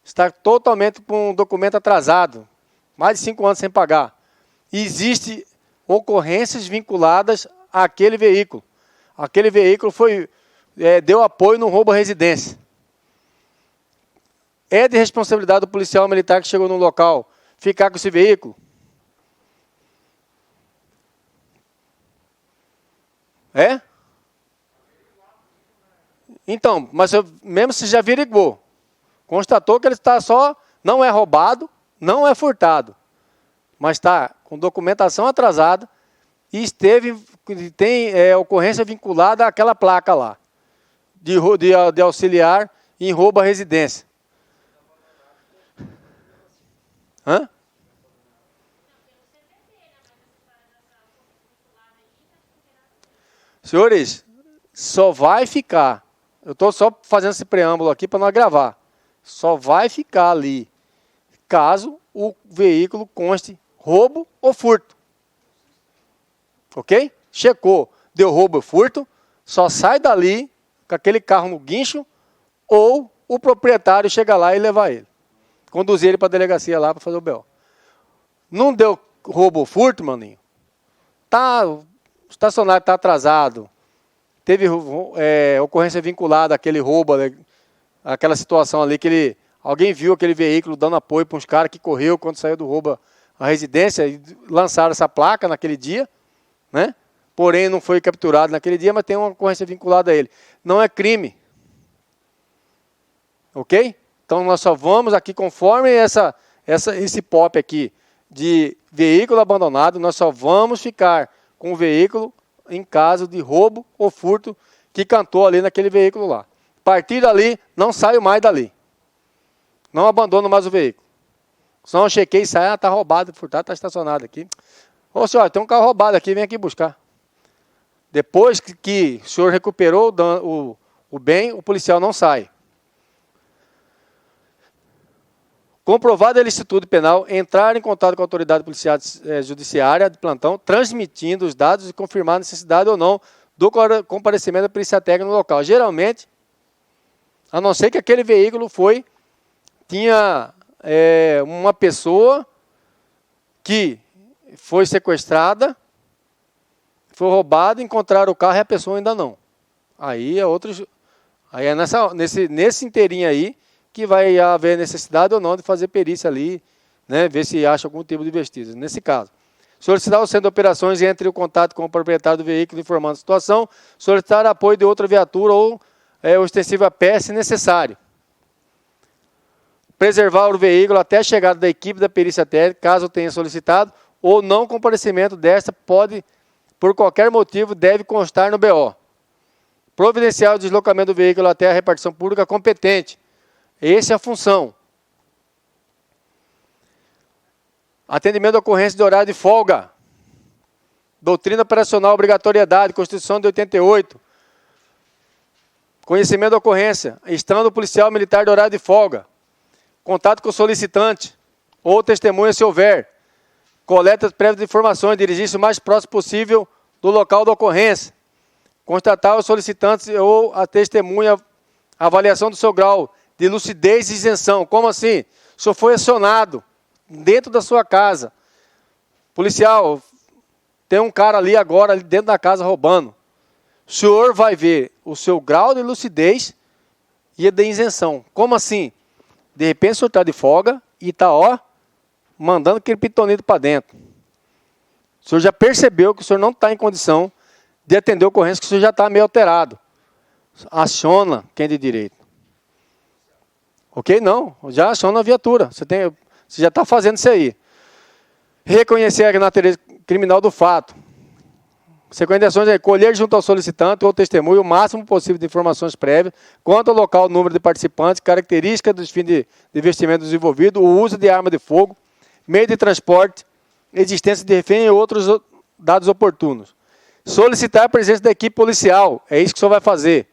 Está totalmente com um documento atrasado. Mais de 5 anos sem pagar. Existem ocorrências vinculadas àquele veículo. Aquele veículo deu apoio no roubo à residência. É de responsabilidade do policial militar que chegou no local ficar com esse veículo? É? Então, mas mesmo se já averiguou, constatou que ele está não é roubado, não é furtado, mas está com documentação atrasada e tem ocorrência vinculada àquela placa lá, de auxiliar em roubo à residência. Hã? Senhores, só vai ficar, eu estou só fazendo esse preâmbulo aqui para nós gravar, só vai ficar ali caso o veículo conste roubo ou furto. Ok? Checou, deu roubo ou furto, só sai dali com aquele carro no guincho ou o proprietário chega lá e levar ele. Conduzir ele para a delegacia lá para fazer o BO. Não deu roubo ou furto, maninho? O estacionário está atrasado. Teve ocorrência vinculada àquele roubo, aquela situação ali que alguém viu aquele veículo dando apoio para uns caras que correu quando saiu do roubo à residência e lançaram essa placa naquele dia, né? Porém não foi capturado naquele dia, mas tem uma ocorrência vinculada a ele. Não é crime. Ok? Então nós só vamos aqui, conforme esse POP aqui de veículo abandonado, nós só vamos ficar com o veículo em caso de roubo ou furto que cantou ali naquele veículo lá. A partir dali, não saio mais dali. Não abandono mais o veículo. Senão eu chequei e saio, está roubado, furtado, está estacionado aqui. Ô senhor, tem um carro roubado aqui, vem aqui buscar. Depois que o senhor recuperou o bem, o policial não sai. Comprovada a ilicitude penal, entrar em contato com a autoridade policial judiciária de plantão, transmitindo os dados e confirmar a necessidade ou não do comparecimento da polícia técnica no local. Geralmente, a não ser que aquele veículo tinha uma pessoa que foi sequestrada, foi roubada, encontraram o carro e a pessoa ainda não. Aí Aí é nesse inteirinho aí que vai haver necessidade ou não de fazer perícia ali, né, ver se acha algum tipo de vestígios. Nesse caso, solicitar o centro de operações e entre em contato com o proprietário do veículo informando a situação, solicitar apoio de outra viatura ou ostensiva a pé, se necessário. Preservar o veículo até a chegada da equipe da perícia técnica, caso tenha solicitado, ou não comparecimento desta pode, por qualquer motivo, deve constar no BO. Providenciar o deslocamento do veículo até a repartição pública competente. Essa é a função. Atendimento à ocorrência de horário de folga. Doutrina operacional, obrigatoriedade, Constituição de 88. Conhecimento da ocorrência. Estando o policial militar de horário de folga. Contato com o solicitante ou testemunha se houver. Coleta prévia de informações, dirigir-se o mais próximo possível do local da ocorrência. Constatar os solicitantes ou a testemunha avaliação do seu grau de lucidez e isenção. Como assim? O senhor foi acionado dentro da sua casa. Policial, tem um cara ali agora, ali dentro da casa roubando. O senhor vai ver o seu grau de lucidez e de isenção. Como assim? De repente o senhor está de folga e está, mandando aquele pitonito para dentro. O senhor já percebeu que o senhor não está em condição de atender a ocorrência, que o senhor já está meio alterado. Aciona quem de direito. Ok? Não, já aciona a viatura. Você já está fazendo isso aí. Reconhecer a natureza criminal do fato. Sequência de ações é colher junto ao solicitante ou testemunho o máximo possível de informações prévias quanto ao local, número de participantes, características dos fins de investimento desenvolvido, o uso de arma de fogo, meio de transporte, existência de refém e outros dados oportunos. Solicitar a presença da equipe policial, é isso que o senhor vai fazer.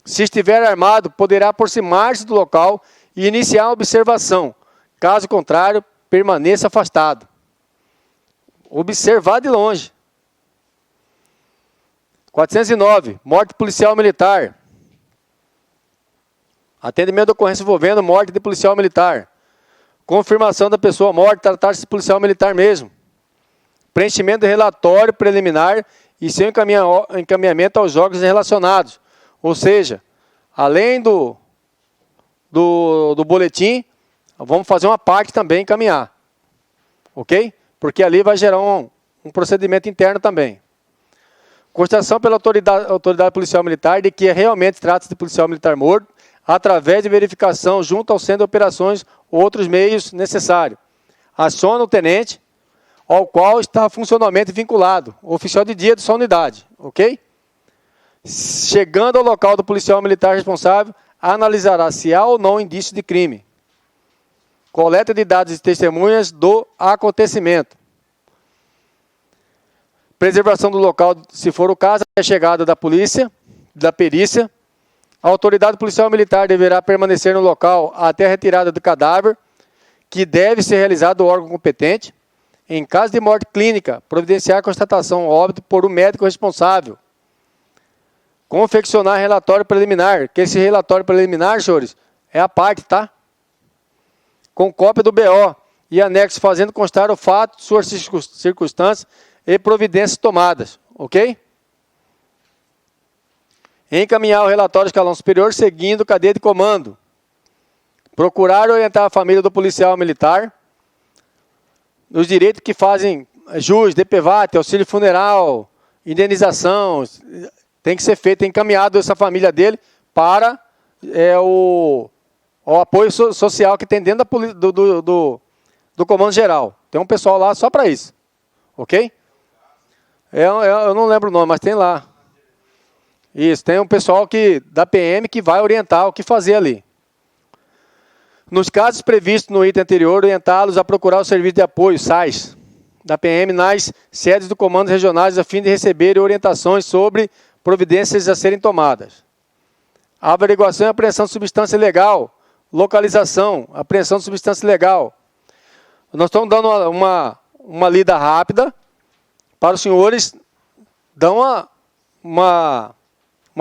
Se estiver armado, poderá aproximar-se do local e iniciar a observação. Caso contrário, permaneça afastado. Observar de longe. 409. Morte policial militar. Atendimento de ocorrência envolvendo morte de policial militar. Confirmação da pessoa morta, tratar-se de policial militar mesmo. Preenchimento de relatório preliminar e seu encaminhamento aos órgãos relacionados. Ou seja, além do boletim, vamos fazer uma parte também encaminhar. Ok? Porque ali vai gerar um procedimento interno também. Constatação pela autoridade policial militar de que realmente trata-se de policial militar morto, através de verificação junto ao centro de operações ou outros meios necessários. Aciona o tenente, ao qual está funcionalmente vinculado, o oficial de dia de sua unidade. Ok? Chegando ao local do policial militar responsável, analisará se há ou não indício de crime. Coleta de dados e testemunhas do acontecimento. Preservação do local, se for o caso, até a chegada da polícia, da perícia. A autoridade policial militar deverá permanecer no local até a retirada do cadáver, que deve ser realizado do órgão competente. Em caso de morte clínica, providenciar a constatação óbito por um médico responsável. Confeccionar relatório preliminar, que esse relatório preliminar, senhores, é a parte, tá? Com cópia do BO e anexo fazendo constar o fato, suas circunstâncias e providências tomadas, ok? Encaminhar o relatório escalão superior seguindo cadeia de comando. Procurar orientar a família do policial militar nos direitos que fazem jus, DPVAT, auxílio funeral, indenização, tem que ser feito, encaminhado essa família dele para o apoio social que tem dentro do comando geral. Tem um pessoal lá só para isso, ok? Eu não lembro o nome, mas tem lá. Isso, tem um pessoal da PM que vai orientar o que fazer ali. Nos casos previstos no item anterior, orientá-los a procurar o serviço de apoio, SAIS, da PM nas sedes do comandos regionais a fim de receber orientações sobre providências a serem tomadas. Averiguação e apreensão de substância ilegal, localização, apreensão de substância ilegal. Nós estamos dando uma lida rápida para os senhores dar uma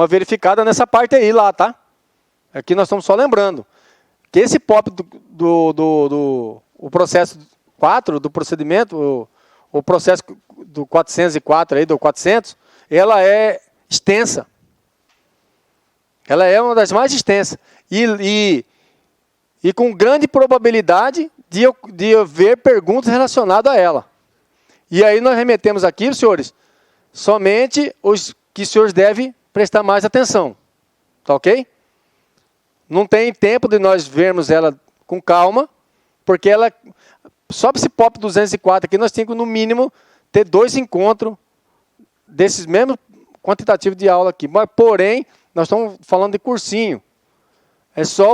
verificada nessa parte aí lá, tá? Aqui nós estamos só lembrando que esse POP o processo 4 do procedimento, o processo do 404 aí, do 400, ela é extensa. Ela é uma das mais extensas. E com grande probabilidade de haver perguntas relacionadas a ela. E aí nós remetemos aqui, senhores, somente os que os senhores devem prestar mais atenção. Tá ok? Não tem tempo de nós vermos ela com calma, porque ela, só esse POP 204 aqui, nós temos que, no mínimo, ter 2 encontros desses mesmos quantitativos de aula aqui. Mas, porém, nós estamos falando de cursinho.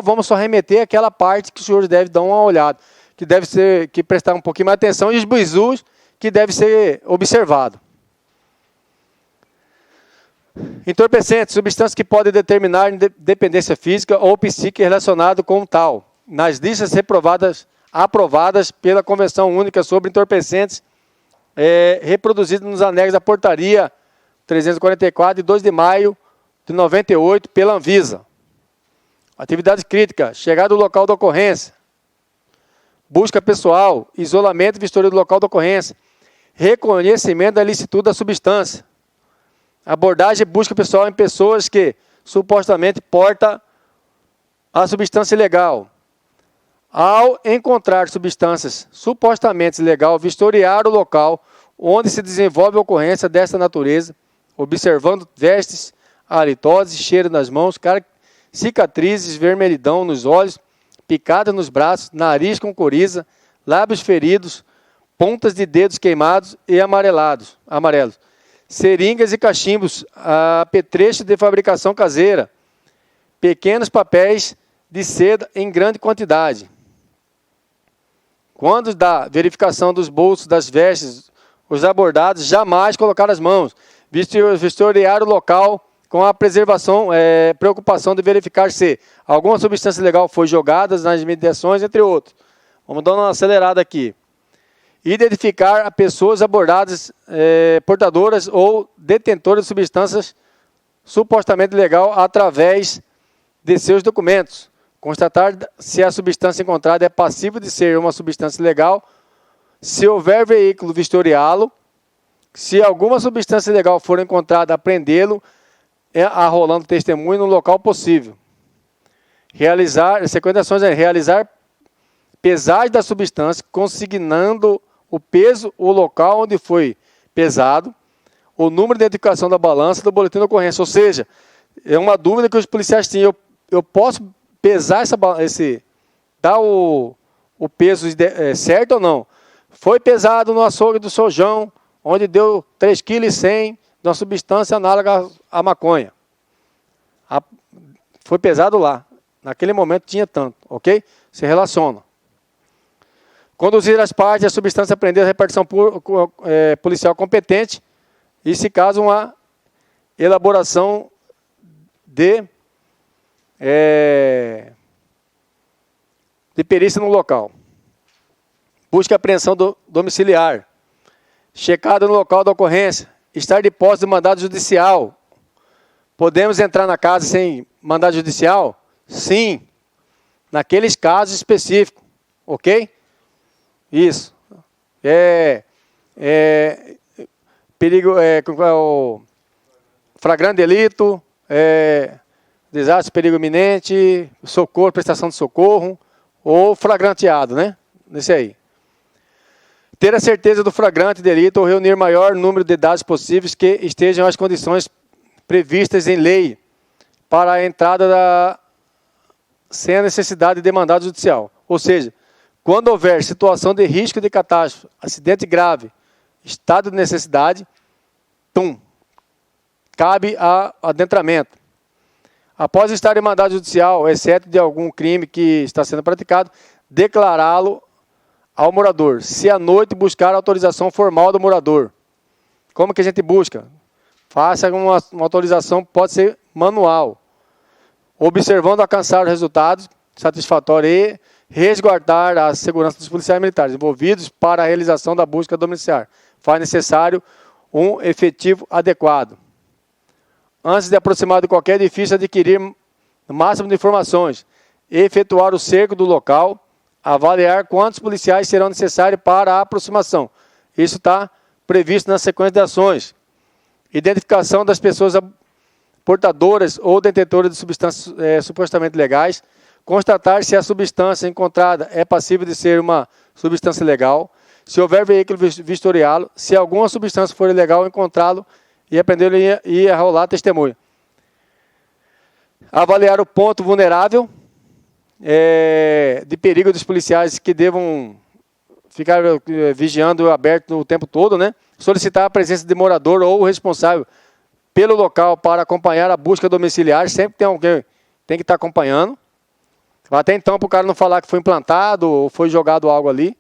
Vamos só remeter aquela parte que os senhores devem dar uma olhada, que prestar um pouquinho mais atenção, e os bizus que deve ser observado. Entorpecentes, substâncias que podem determinar dependência física ou psíquica relacionada com tal. Nas listas aprovadas pela Convenção Única sobre Entorpecentes, reproduzidas nos anexos da Portaria 344, de 2 de maio de 98, pela Anvisa. Atividades críticas, chegada do local da ocorrência, busca pessoal, isolamento e vistoria do local da ocorrência, reconhecimento da ilicitude da substância, abordagem e busca pessoal em pessoas que supostamente portam a substância ilegal. Ao encontrar substâncias supostamente ilegais, vistoriar o local onde se desenvolve a ocorrência desta natureza, observando vestes, halitoses, cheiro nas mãos, cicatrizes, vermelhidão nos olhos, picada nos braços, nariz com coriza, lábios feridos, pontas de dedos queimados e amarelos, seringas e cachimbos, apetrechos de fabricação caseira, pequenos papéis de seda em grande quantidade. Quando da verificação dos bolsos das vestes, os abordados jamais colocar as mãos, vistoriar o local com a preocupação de verificar se alguma substância ilegal foi jogada nas imediações, entre outros. Vamos dar uma acelerada aqui. Identificar a pessoas abordadas, portadoras ou detentoras de substâncias supostamente ilegais através de seus documentos. Constatar se a substância encontrada é passível de ser uma substância ilegal. Se houver veículo, vistoriá-lo. Se alguma substância ilegal for encontrada, apreendê-lo, arrolando testemunho no local possível. Realizar pesagem da substância, consignando o peso, o local onde foi pesado, o número de identificação da balança do boletim de ocorrência. Ou seja, é uma dúvida que os policiais tinham. Eu posso pesar dar o peso certo ou não? Foi pesado no açougue do Sojão, onde deu 3,1 kg de uma substância análoga à maconha. Foi pesado lá. Naquele momento tinha tanto, ok? Se relaciona. Conduzir as partes da substância apreendida à repartição policial competente e, se caso, uma elaboração de perícia no local. Busca e apreensão domiciliar. Checada no local da ocorrência. Estar de posse do mandado judicial. Podemos entrar na casa sem mandado judicial? Sim. Naqueles casos específicos. Ok? Isso. Perigo, o flagrante delito, desastre, perigo iminente, socorro, prestação de socorro, ou flagranteado, né? Nesse aí. Ter a certeza do flagrante delito ou reunir maior número de dados possíveis que estejam as condições previstas em lei para a entrada sem a necessidade de mandado judicial. Ou seja, quando houver situação de risco de catástrofe, acidente grave, estado de necessidade, cabe a adentramento. Após estar em mandado judicial, exceto de algum crime que está sendo praticado, declará-lo ao morador. Se à noite buscar a autorização formal do morador. Como que a gente busca? Faça uma autorização, pode ser manual. Observando alcançar os resultados satisfatórios e resguardar a segurança dos policiais militares envolvidos para a realização da busca domiciliar. Faz necessário um efetivo adequado. Antes de aproximar de qualquer edifício, adquirir o máximo de informações. Efetuar o cerco do local. Avaliar quantos policiais serão necessários para a aproximação. Isso está previsto na sequência de ações. Identificação das pessoas portadoras ou detentoras de substâncias supostamente legais, constatar se a substância encontrada é passível de ser uma substância legal, se houver veículo vistoriá-lo, se alguma substância for ilegal, encontrá-lo e apreendê-lo e arrolar testemunho. Avaliar o ponto vulnerável de perigo dos policiais que devam ficar vigiando aberto o tempo todo, né? Solicitar a presença de morador ou responsável pelo local para acompanhar a busca domiciliar. Sempre tem alguém tem que estar acompanhando. Até então, para o cara não falar que foi implantado ou foi jogado algo ali.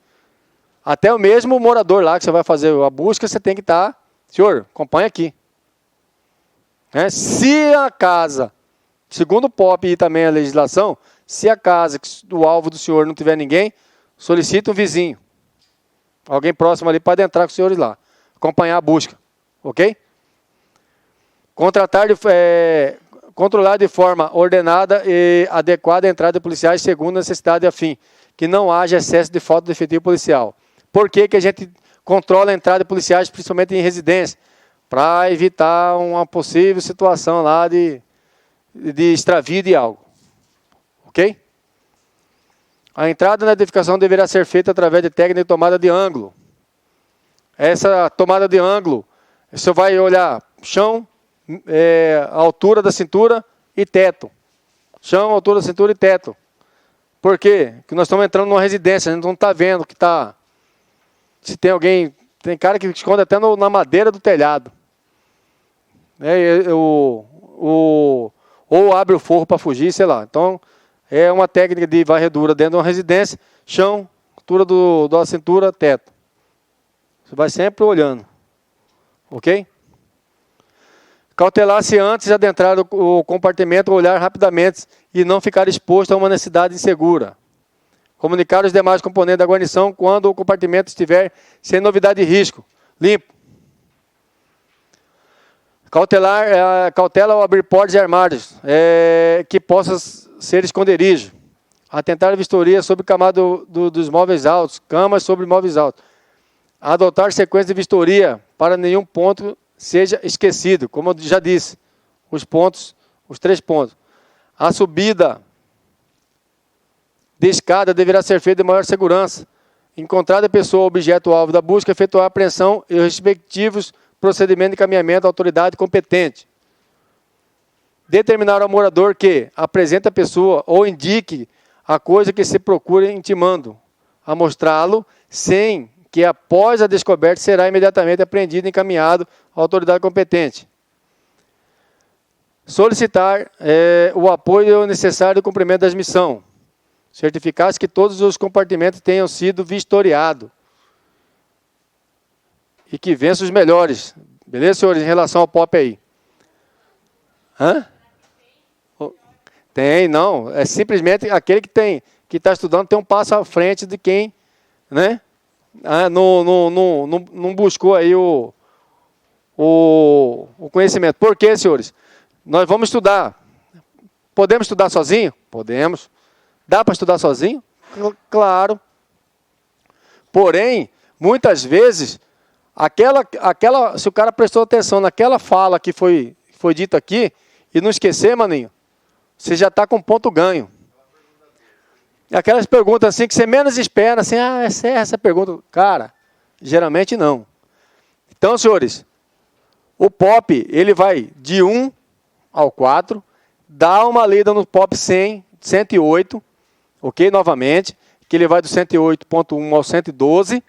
Até o mesmo morador lá que você vai fazer a busca, você tem que estar, senhor, acompanha aqui. Se a casa, segundo o POP e também a legislação, se a casa do alvo do senhor não tiver ninguém, solicita um vizinho. Alguém próximo ali para entrar com os senhores lá. Acompanhar a busca. Ok? Controlar de forma ordenada e adequada a entrada de policiais segundo a necessidade a fim que não haja excesso de falta de efetivo policial. Por que que a gente controla a entrada de policiais, principalmente em residência? Para evitar uma possível situação lá de extravio de algo. Ok? A entrada na edificação deverá ser feita através de técnica de tomada de ângulo. Essa tomada de ângulo, você vai olhar chão, a altura da cintura e teto. Chão, altura da cintura e teto. Por quê? Porque nós estamos entrando numa residência, a gente não está vendo que está... Se tem alguém... Tem cara que esconde até na madeira do telhado. Ou abre o forro para fugir, sei lá. Então, é uma técnica de varredura dentro de uma residência. Chão, altura da cintura, teto. Você vai sempre olhando. Ok? Cautelar-se antes de adentrar o compartimento, olhar rapidamente e não ficar exposto a uma necessidade insegura. Comunicar os demais componentes da guarnição quando o compartimento estiver sem novidade de risco. Limpo. Cautela ao abrir portas e armários que possam ser esconderijo. Atentar a vistoria sobre camada dos móveis altos, camas sobre móveis altos. Adotar sequência de vistoria para nenhum ponto seja esquecido. Como eu já disse, os 3 pontos. A subida de escada deverá ser feita de maior segurança. Encontrada a pessoa ou objeto alvo da busca, efetuar a apreensão e os respectivos procedimentos de encaminhamento à autoridade competente. Determinar ao morador que apresente a pessoa ou indique a coisa que se procure intimando a mostrá-lo, sem que após a descoberta será imediatamente apreendido e encaminhado à autoridade competente. Solicitar o apoio necessário ao cumprimento das missões. Certificar-se que todos os compartimentos tenham sido vistoriados. E que vença os melhores. Beleza, senhores, em relação ao POP aí? Hã? Tem, não. É simplesmente aquele que está estudando tem um passo à frente de quem, né? Não buscou aí o conhecimento. Por quê, senhores? Nós vamos estudar. Podemos estudar sozinho? Podemos. Dá para estudar sozinho? Claro. Porém, muitas vezes, se o cara prestou atenção naquela fala que foi dita aqui, e não esquecer, maninho, você já está com ponto ganho. Aquelas perguntas assim que você menos espera, assim, essa pergunta. Cara, geralmente não. Então, senhores, o POP, ele vai de 1 ao 4, dá uma lida no POP 100, 108, ok? Novamente, que ele vai do 108.1 ao 112,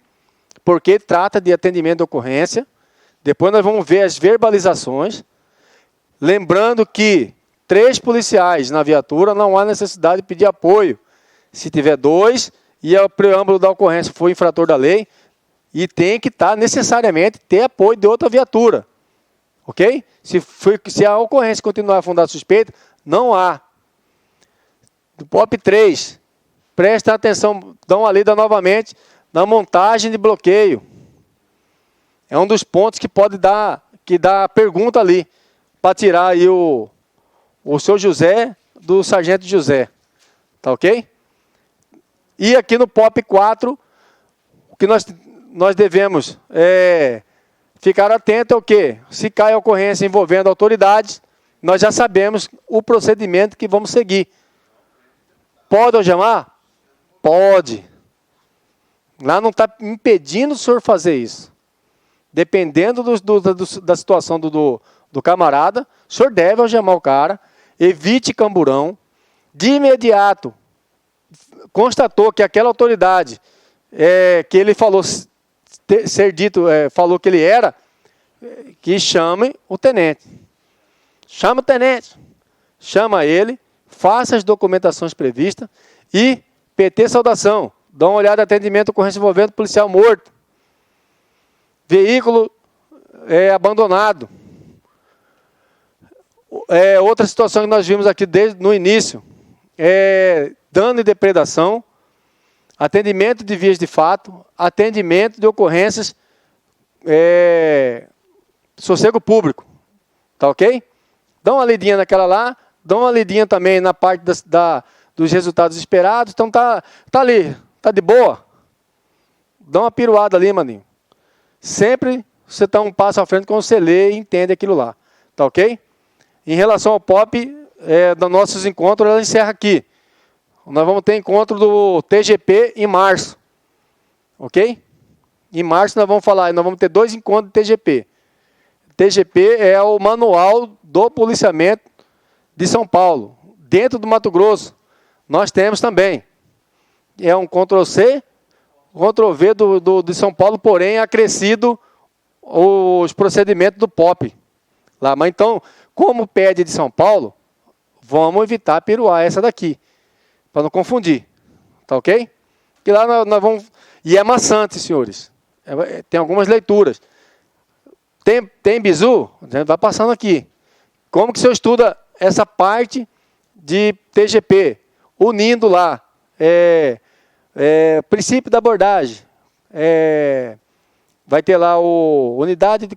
porque trata de atendimento de ocorrência. Depois nós vamos ver as verbalizações. Lembrando que 3 policiais na viatura não há necessidade de pedir apoio. Se tiver 2 e o preâmbulo da ocorrência for infrator da lei, e tem que necessariamente ter apoio de outra viatura. Ok? Se a ocorrência continuar fundada suspeita, não há. Do POP 3, presta atenção, dá uma lida novamente na montagem de bloqueio. É um dos pontos que pode dar pergunta ali, para tirar aí o seu José do sargento José. Tá ok? E aqui no POP 4, o que nós devemos ficar atento é o quê? Se cai a ocorrência envolvendo autoridades, nós já sabemos o procedimento que vamos seguir. Pode algemar? Pode. Lá não está impedindo o senhor fazer isso. Dependendo da situação do camarada, o senhor deve algemar o cara, evite camburão, de imediato, constatou que aquela autoridade que ele falou ser dito, falou que ele era, que chame o tenente. Chama o tenente, chama ele, faça as documentações previstas e PT saudação. Dá uma olhada, atendimento, ocorrência envolvendo policial morto. Veículo abandonado. Outra situação que nós vimos aqui desde no início, dano e depredação, atendimento de vias de fato, atendimento de ocorrências, sossego público. Tá ok? Dá uma lidinha naquela lá, dá uma lidinha também na parte dos resultados esperados. Então tá ali, tá de boa? Dá uma piruada ali, maninho. Sempre você está um passo à frente quando você lê e entende aquilo lá. Tá ok? Em relação ao POP, dos nossos encontros, ela encerra aqui. Nós vamos ter encontro do TGP em março. Ok? Em março nós vamos ter 2 encontros de TGP. TGP é o Manual do Policiamento de São Paulo. Dentro do Mato Grosso, nós temos também. É um Ctrl-C, Ctrl-V de São Paulo, porém acrescido os procedimentos do POP. Lá. Mas então, como pede de São Paulo, vamos evitar piruar essa daqui, para não confundir. Tá ok? Que lá nós vamos... E é maçante, senhores. Tem algumas leituras. Tem bizu? Vai passando aqui. Como que o senhor estuda essa parte de TGP? Unindo lá. Princípio da abordagem. Vai ter lá unidade de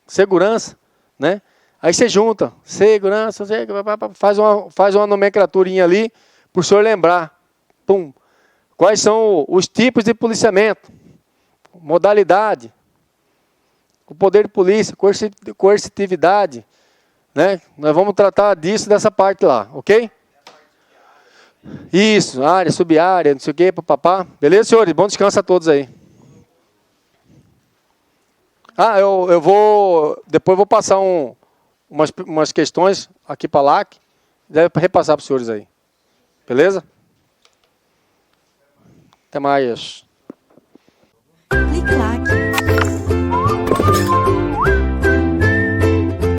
segurança, né? Aí você junta, segurança, faz uma nomenclaturinha ali, para o senhor lembrar. Pum. Quais são os tipos de policiamento? Modalidade. O poder de polícia, coercitividade. Né? Nós vamos tratar disso, dessa parte lá, ok? Isso, área, subárea, não sei o quê, papapá. Beleza, senhores? Bom descanso a todos aí. Depois vou passar umas questões aqui para a LAC, deve repassar para os senhores aí. Beleza? Até mais. Clique lá.